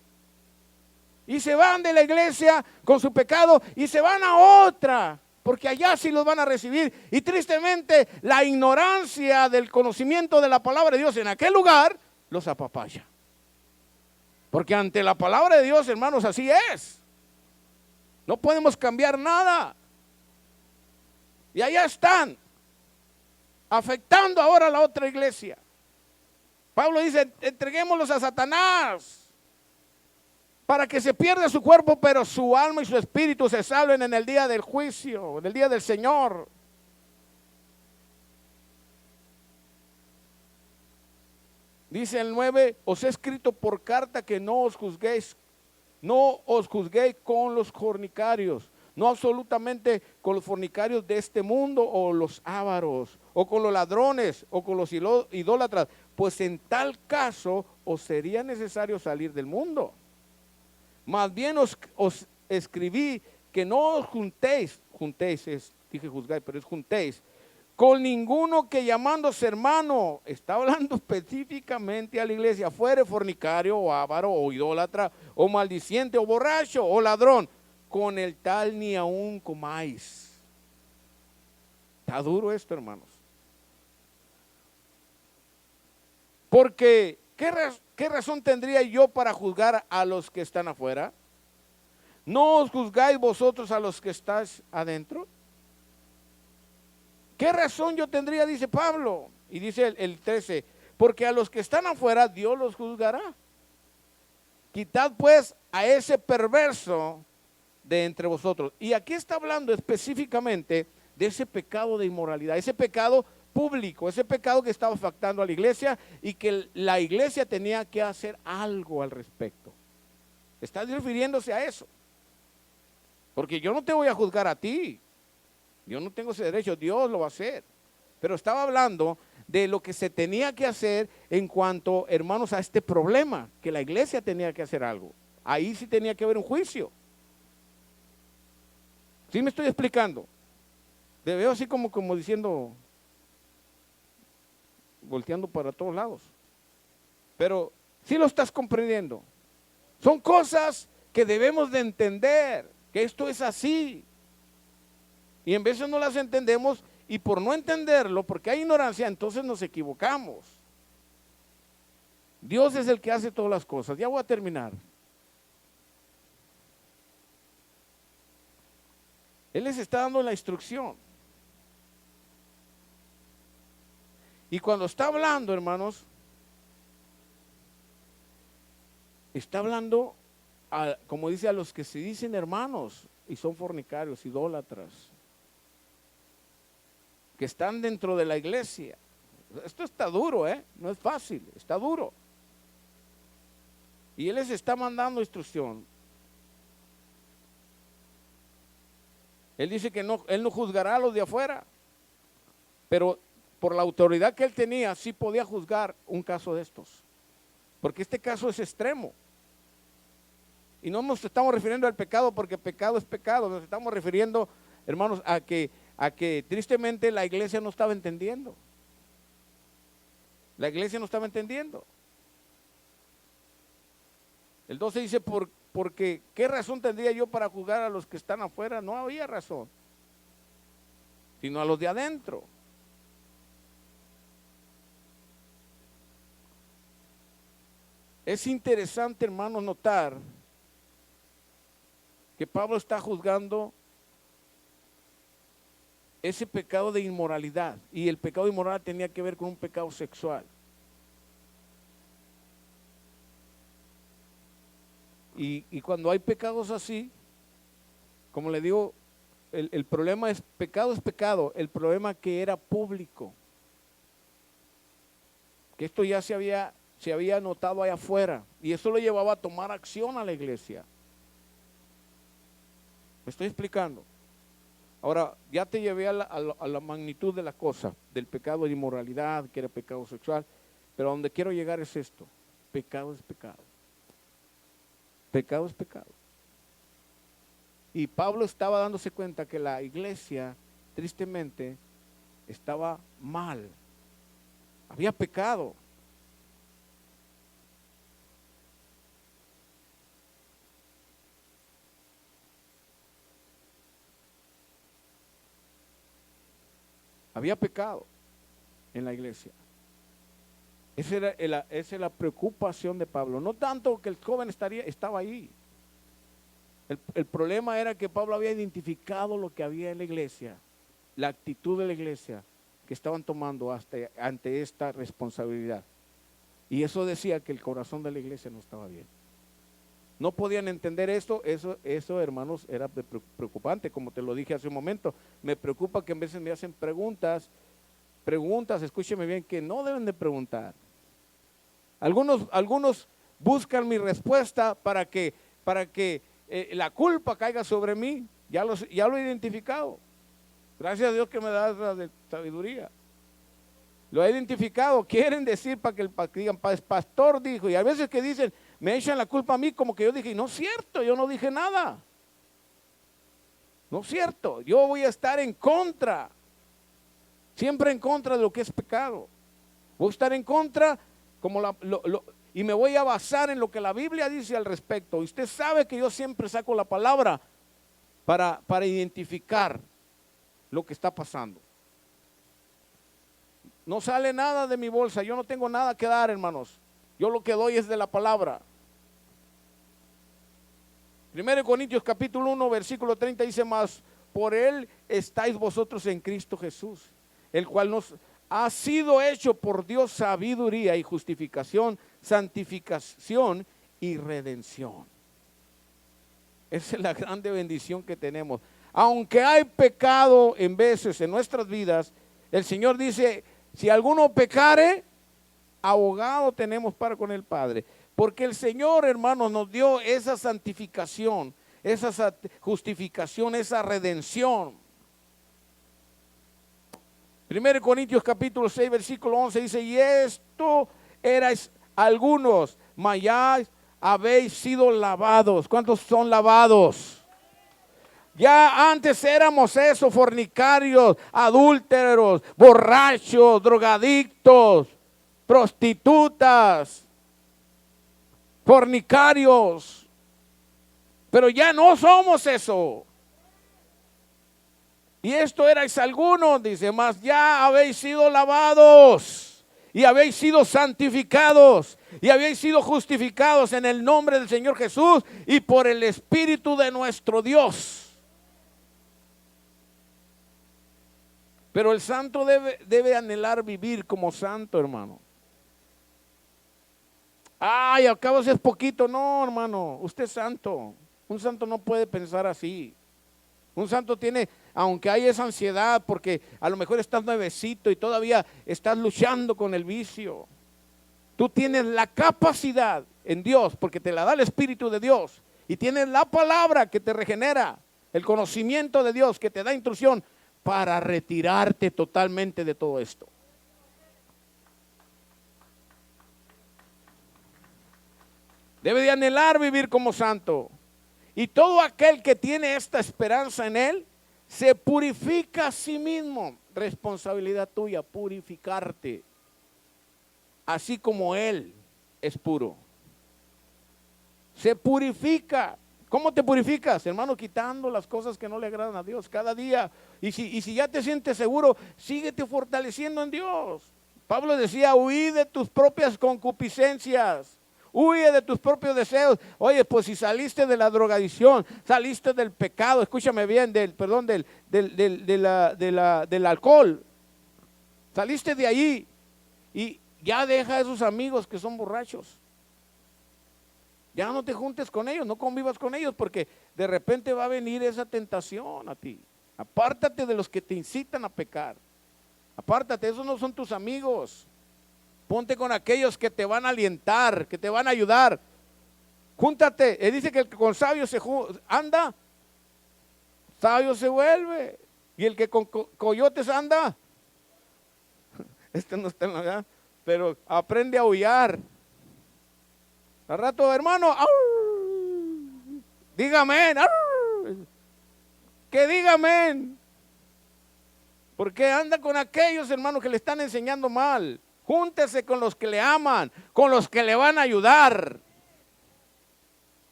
Y se van de la iglesia con su pecado y se van a otra, porque allá sí los van a recibir. Y tristemente la ignorancia del conocimiento de la palabra de Dios en aquel lugar los apapacha. Porque ante la palabra de Dios, hermanos, así es. No podemos cambiar nada. Y allá están, afectando ahora a la otra iglesia. Pablo dice, entreguémoslos a Satanás, para que se pierda su cuerpo, pero su alma y su espíritu se salven en el día del juicio, en el día del Señor. Dice el 9, os he escrito por carta que no os juzguéis con los fornicarios, no absolutamente con los fornicarios de este mundo, o los ávaros, o con los ladrones, o con los idólatras, pues en tal caso os sería necesario salir del mundo. Más bien os escribí que no os juntéis, dije juzgáis, pero es juntéis, con ninguno que llamándose hermano, está hablando específicamente a la iglesia, fuere fornicario o avaro o idólatra o maldiciente o borracho o ladrón, con el tal ni aún comáis. Está duro esto, hermanos. Porque ¿qué razón tendría yo para juzgar a los que están afuera? ¿No os juzgáis vosotros a los que estáis adentro? ¿Qué razón yo tendría? Dice Pablo. Y dice el 13, porque a los que están afuera Dios los juzgará. Quitad pues a ese perverso de entre vosotros. Y aquí está hablando específicamente de ese pecado de inmoralidad, ese pecado público, ese pecado que estaba afectando a la iglesia y que la iglesia tenía que hacer algo al respecto. Está refiriéndose a eso. Porque yo no te voy a juzgar a ti. Yo no tengo ese derecho, Dios lo va a hacer. Pero estaba hablando de lo que se tenía que hacer en cuanto, hermanos, a este problema, que la iglesia tenía que hacer algo. Ahí sí tenía que haber un juicio. ¿Sí me estoy explicando? Te veo así como diciendo, volteando para todos lados. Pero sí lo estás comprendiendo. Son cosas que debemos de entender, que esto es así. Y en veces no las entendemos y por no entenderlo, porque hay ignorancia, entonces nos equivocamos. Dios es el que hace todas las cosas. Ya voy a terminar. Él les está dando la instrucción. Y cuando está hablando, hermanos, está hablando, como dice, a los que se dicen hermanos y son fornicarios, idólatras, que están dentro de la iglesia. Esto está duro, no es fácil, está duro. Y Él les está mandando instrucción. Él dice que no, Él no juzgará a los de afuera, pero por la autoridad que Él tenía, sí podía juzgar un caso de estos. Porque este caso es extremo. Y no nos estamos refiriendo al pecado porque pecado es pecado. Nos estamos refiriendo, hermanos, a que tristemente la iglesia no estaba entendiendo. La iglesia no estaba entendiendo. El 12 dice, porque ¿qué razón tendría yo para juzgar a los que están afuera? No había razón, sino a los de adentro. Es interesante, hermanos, notar que Pablo está juzgando ese pecado de inmoralidad. Y el pecado de inmoralidad tenía que ver con un pecado sexual. Y cuando hay pecados así, como le digo, el problema es pecado, el problema que era público. Que esto ya se había notado allá afuera, y eso lo llevaba a tomar acción a la iglesia. ¿Me estoy explicando? Ahora, ya te llevé a la magnitud de la cosa, del pecado de inmoralidad, que era pecado sexual, pero a donde quiero llegar es esto: pecado es pecado. Pecado es pecado. Y Pablo estaba dándose cuenta que la iglesia, tristemente, estaba mal. Había pecado. Había pecado en la iglesia. Esa es la preocupación de Pablo. No tanto que el joven estaba ahí. El problema era que Pablo había identificado lo que había en la iglesia, la actitud de la iglesia que estaban tomando ante esta responsabilidad. Y eso decía que el corazón de la iglesia no estaba bien. No podían entender esto. Eso, hermanos, era preocupante, como te lo dije hace un momento. Me preocupa que en veces me hacen preguntas, escúcheme bien, que no deben de preguntar. Algunos buscan mi respuesta para que la culpa caiga sobre mí. Ya lo he identificado. Gracias a Dios que me da la sabiduría. Lo he identificado. Quieren decir para que digan, pastor dijo, y a veces que dicen, me echan la culpa a mí como que yo dije, no es cierto, yo no dije nada. No es cierto, yo voy a estar en contra, siempre en contra de lo que es pecado. Voy a estar en contra y me voy a basar en lo que la Biblia dice al respecto. Y usted sabe que yo siempre saco la palabra para identificar lo que está pasando. No sale nada de mi bolsa, yo no tengo nada que dar, hermanos. Yo lo que doy es de la palabra. 1 Corintios capítulo 1 versículo 30 dice, más por Él estáis vosotros en Cristo Jesús, el cual nos ha sido hecho por Dios sabiduría y justificación, santificación y redención. Esa es la grande bendición que tenemos. Aunque hay pecado en veces en nuestras vidas, el Señor dice, si alguno pecare, abogado tenemos para con el Padre. Porque el Señor, hermanos, nos dio esa santificación, esa justificación, esa redención. 1 Corintios capítulo 6 versículo 11 dice, y esto erais algunos, mas ya habéis sido lavados. ¿Cuántos son lavados? Ya antes éramos eso, fornicarios, adúlteros, borrachos, drogadictos, prostitutas, fornicarios, pero ya no somos eso. Y esto erais algunos, dice, mas ya habéis sido lavados. y habéis sido santificados y habéis sido justificados en el nombre del Señor Jesús y por el Espíritu de nuestro Dios. Pero el santo debe anhelar vivir como santo, hermano. Ay, al cabo si es poquito. No, hermano, usted es santo. Un santo no puede pensar así. Un santo tiene, aunque hay esa ansiedad, porque a lo mejor estás nuevecito y todavía estás luchando con el vicio. Tú tienes la capacidad en Dios, porque te la da el Espíritu de Dios. Y tienes la palabra que te regenera, el conocimiento de Dios que te da instrucción para retirarte totalmente de todo esto. Debe de anhelar vivir como santo. Y todo aquel que tiene esta esperanza en Él, se purifica a sí mismo. Responsabilidad tuya, purificarte. Así como Él es puro. Se purifica. ¿Cómo te purificas, hermano? Quitando las cosas que no le agradan a Dios cada día. Y si ya te sientes seguro, síguete fortaleciendo en Dios. Pablo decía, huí de tus propias concupiscencias. Huye de tus propios deseos. Oye, pues si saliste de la drogadicción, saliste del pecado, escúchame bien, del alcohol, saliste de ahí y ya deja a esos amigos que son borrachos. Ya no te juntes con ellos, no convivas con ellos, porque de repente va a venir esa tentación a ti. Apártate de los que te incitan a pecar. Apártate, esos no son tus amigos. Ponte con aquellos que te van a alientar, que te van a ayudar. Júntate. Él dice que el que con sabios anda, sabio se vuelve. Y el que con coyotes anda, este no está en la verdad, pero aprende a aullar. Al rato, hermano, dígame, que dígame. Porque anda con aquellos, hermanos, que le están enseñando mal. Júntese con los que le aman, con los que le van a ayudar.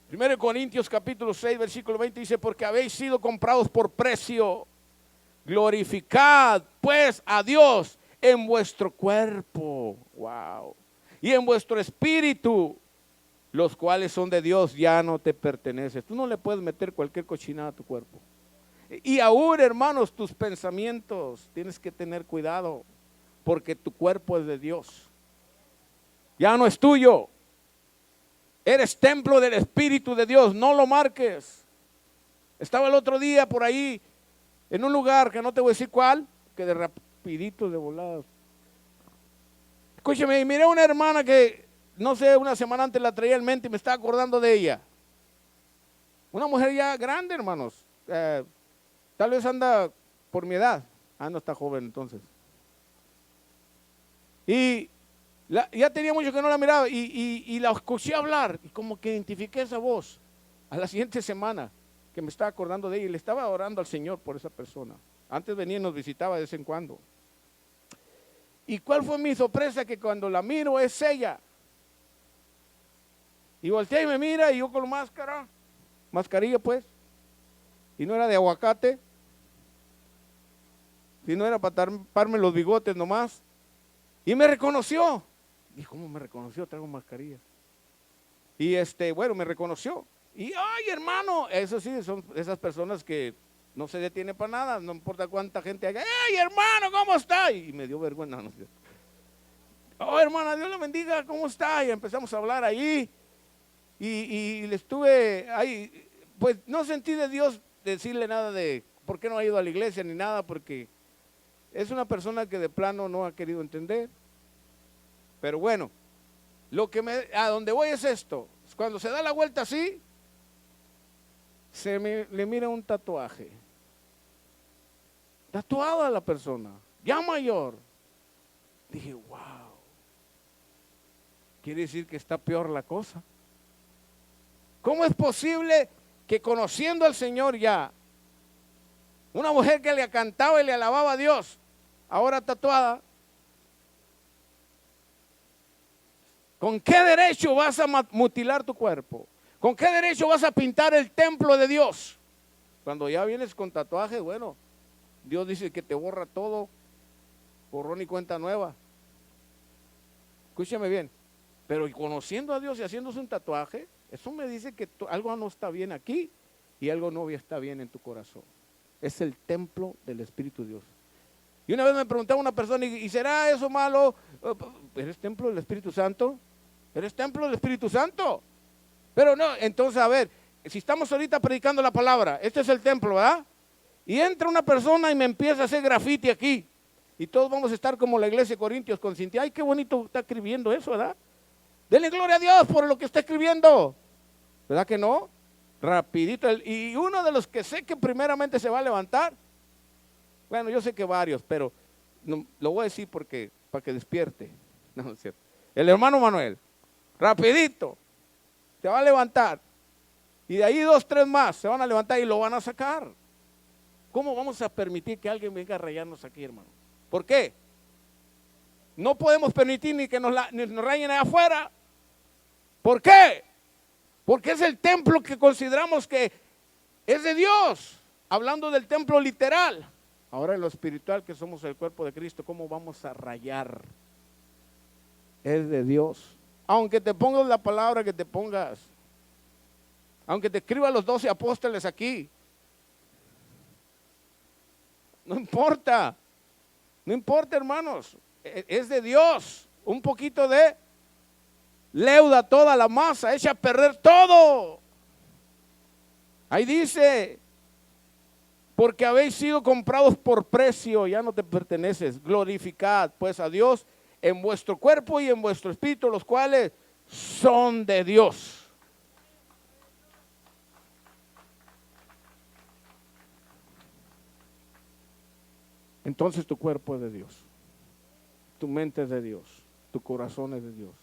Primero Corintios capítulo 6, versículo 20 dice, porque habéis sido comprados por precio. Glorificad pues a Dios en vuestro cuerpo. Wow. Y en vuestro espíritu, los cuales son de Dios, ya no te pertenecen. Tú no le puedes meter cualquier cochinada a tu cuerpo. Y aún, hermanos, tus pensamientos, tienes que tener cuidado, porque tu cuerpo es de Dios. Ya no es tuyo. Eres templo del Espíritu de Dios, no lo marques. Estaba el otro día por ahí, en un lugar que no te voy a decir cuál, que de rapidito, de volada. Escúchame, miré a una hermana que, no sé, una semana antes la traía en mente y me estaba acordando de ella. Una mujer ya grande, hermanos. Tal vez anda por mi edad. No está joven entonces. Y ya tenía mucho que no la miraba y la escuché hablar y como que identifiqué esa voz. A la siguiente semana que me estaba acordando de ella y le estaba orando al Señor por esa persona. Antes venía y nos visitaba de vez en cuando. ¿Y cuál fue mi sorpresa? Que cuando la miro es ella. Y voltea y me mira y yo con mascarilla pues. Y no era de aguacate. Si no era para taparme los bigotes nomás. Y me reconoció. ¿Y cómo me reconoció? Traigo mascarilla. Y bueno, me reconoció. Y ay, hermano, eso sí, son esas personas que no se detienen para nada, no importa cuánta gente haga. ¡Hey, hermano, ¿cómo está? Y me dio vergüenza. No, oh, hermana, Dios la bendiga, ¿cómo está? Y empezamos a hablar ahí. Y le estuve ahí, pues no sentí de Dios decirle nada de por qué no ha ido a la iglesia ni nada, porque es una persona que de plano no ha querido entender. Pero bueno, a donde voy es esto. Cuando se da la vuelta así, le mira un tatuaje. Tatuado a la persona, ya mayor. Dije, wow. Quiere decir que está peor la cosa. ¿Cómo es posible que conociendo al Señor ya, una mujer que le cantaba y le alababa a Dios, ahora tatuada? ¿Con qué derecho vas a mutilar tu cuerpo? ¿Con qué derecho vas a pintar el templo de Dios? Cuando ya vienes con tatuaje, bueno, Dios dice que te borra todo, borrón y cuenta nueva. Escúchame bien, pero conociendo a Dios y haciéndose un tatuaje, eso me dice que algo no está bien aquí y algo no está bien en tu corazón. Es el templo del Espíritu de Dios. Y una vez me preguntaba una persona, ¿y será eso malo? ¿Eres templo del Espíritu Santo? ¿Eres templo del Espíritu Santo? Pero no, entonces a ver, si estamos ahorita predicando la palabra, este es el templo, ¿verdad? Y entra una persona y me empieza a hacer grafiti aquí. Y todos vamos a estar como la iglesia de Corintios con Cintia. Ay, qué bonito está escribiendo eso, ¿verdad? Denle gloria a Dios por lo que está escribiendo. ¿Verdad que no? Rapidito. Y uno de los que sé que primeramente se va a levantar, bueno, yo sé que varios, pero no, lo voy a decir porque para que despierte. No, no es cierto. El hermano Manuel, rapidito, se va a levantar. Y de ahí 2, 3 más se van a levantar y lo van a sacar. ¿Cómo vamos a permitir que alguien venga a rayarnos aquí, hermano? ¿Por qué? No podemos permitir ni que nos rayen allá afuera. ¿Por qué? Porque es el templo que consideramos que es de Dios. Hablando del templo literal. Ahora en lo espiritual, que somos el cuerpo de Cristo, ¿cómo vamos a rayar? Es de Dios. Aunque te pongas la palabra que te pongas. Aunque te escriba los 12 apóstoles aquí. No importa. No importa, hermanos. Es de Dios. Un poquito de leuda toda la masa, echa a perder todo. Ahí dice, porque habéis sido comprados por precio, ya no te perteneces. Glorificad pues a Dios en vuestro cuerpo y en vuestro espíritu, los cuales son de Dios. Entonces tu cuerpo es de Dios, tu mente es de Dios, tu corazón es de Dios,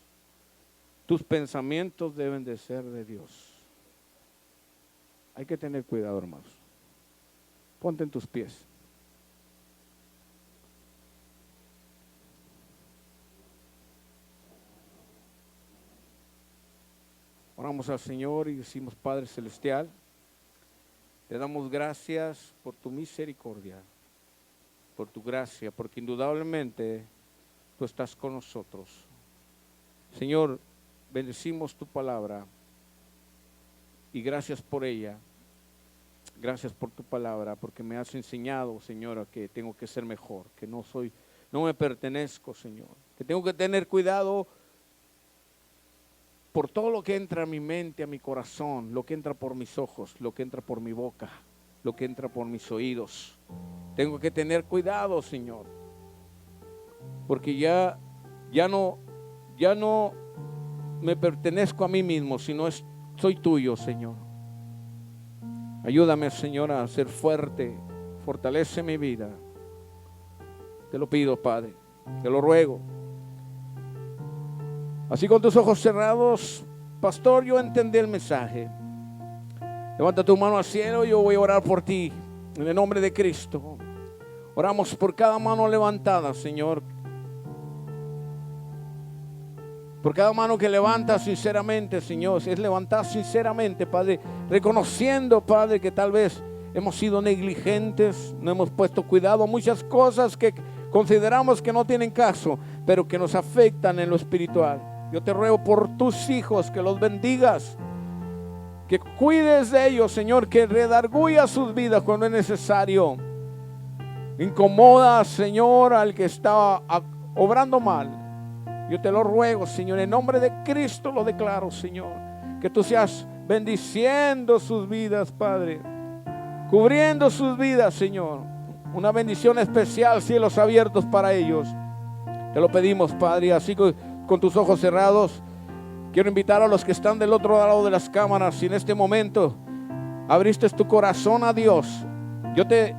tus pensamientos deben de ser de Dios. Hay que tener cuidado, hermanos. Ponte en tus pies. Oramos al Señor y decimos: Padre Celestial, te damos gracias por tu misericordia, por tu gracia, porque indudablemente tú estás con nosotros. Señor, bendecimos tu palabra y gracias por ella. Gracias por tu palabra, porque me has enseñado, Señor, que tengo que ser mejor, que no me pertenezco, Señor, que tengo que tener cuidado por todo lo que entra a mi mente, a mi corazón, lo que entra por mis ojos, lo que entra por mi boca, lo que entra por mis oídos. Tengo que tener cuidado, Señor, porque ya no me pertenezco a mí mismo, sino soy tuyo, Señor. Ayúdame, Señor, a ser fuerte, fortalece mi vida. Te lo pido, Padre, te lo ruego. Así con tus ojos cerrados, pastor, yo entendí el mensaje. Levanta tu mano al cielo, yo voy a orar por ti, en el nombre de Cristo. Oramos por cada mano levantada, Señor. Por cada mano que levanta sinceramente, Señor, es levantar sinceramente, Padre, reconociendo, Padre, que tal vez hemos sido negligentes, no hemos puesto cuidado a muchas cosas que consideramos que no tienen caso, pero que nos afectan en lo espiritual. Yo te ruego por tus hijos, que los bendigas, que cuides de ellos, Señor, que redarguya sus vidas cuando es necesario. Incomoda, Señor, al que está obrando mal. Yo te lo ruego, Señor, en nombre de Cristo lo declaro, Señor, que tú seas bendiciendo sus vidas, Padre, cubriendo sus vidas, Señor, una bendición especial, cielos abiertos para ellos. Te lo pedimos, Padre, así con tus ojos cerrados, quiero invitar a los que están del otro lado de las cámaras, si en este momento abriste tu corazón a Dios, yo te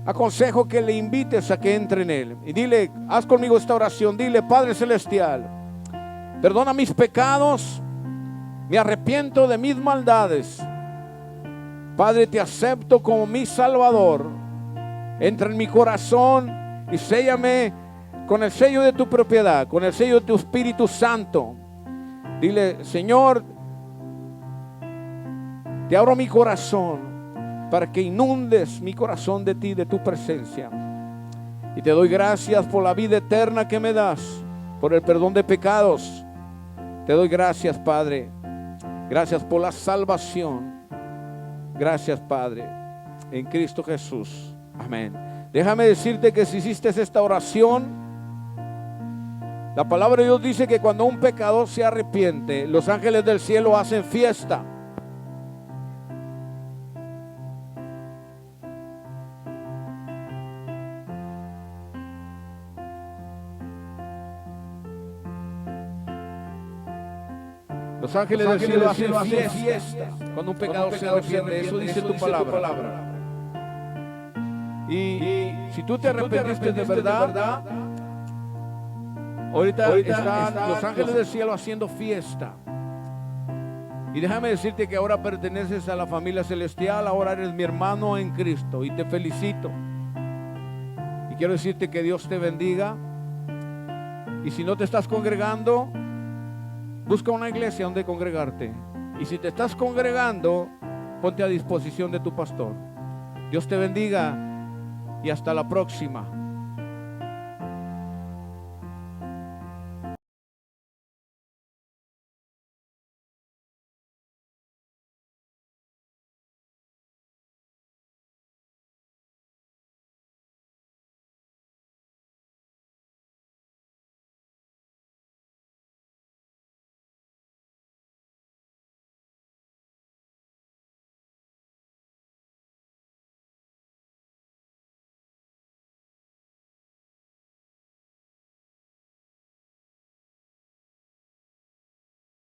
aconsejo que le invites a que entre en Él. Y dile, haz conmigo esta oración. Dile: Padre Celestial, perdona mis pecados, me arrepiento de mis maldades. Padre, te acepto como mi Salvador. Entra en mi corazón y séllame con el sello de tu propiedad, con el sello de tu Espíritu Santo. Dile: Señor, te abro mi corazón. para que inundes mi corazón de ti, de tu presencia. Y te doy gracias por la vida eterna que me das, por el perdón de pecados. Te doy gracias, Padre. Gracias por la salvación. Gracias, Padre, en Cristo Jesús. Amén. Déjame decirte que si hiciste esta oración, la palabra de Dios dice que cuando un pecador se arrepiente, los ángeles del cielo hacen fiesta. Los ángeles del cielo hacen fiesta cuando un pecador se arrepiente. Eso dice tu palabra. Y si tú te arrepentiste de verdad, ahorita están los ángeles del cielo haciendo fiesta. Y déjame decirte que ahora perteneces a la familia celestial. Ahora eres mi hermano en Cristo y te felicito. Y quiero decirte que Dios te bendiga. Y si no te estás congregando, busca una iglesia donde congregarte. Y si te estás congregando, ponte a disposición de tu pastor. Dios te bendiga y hasta la próxima.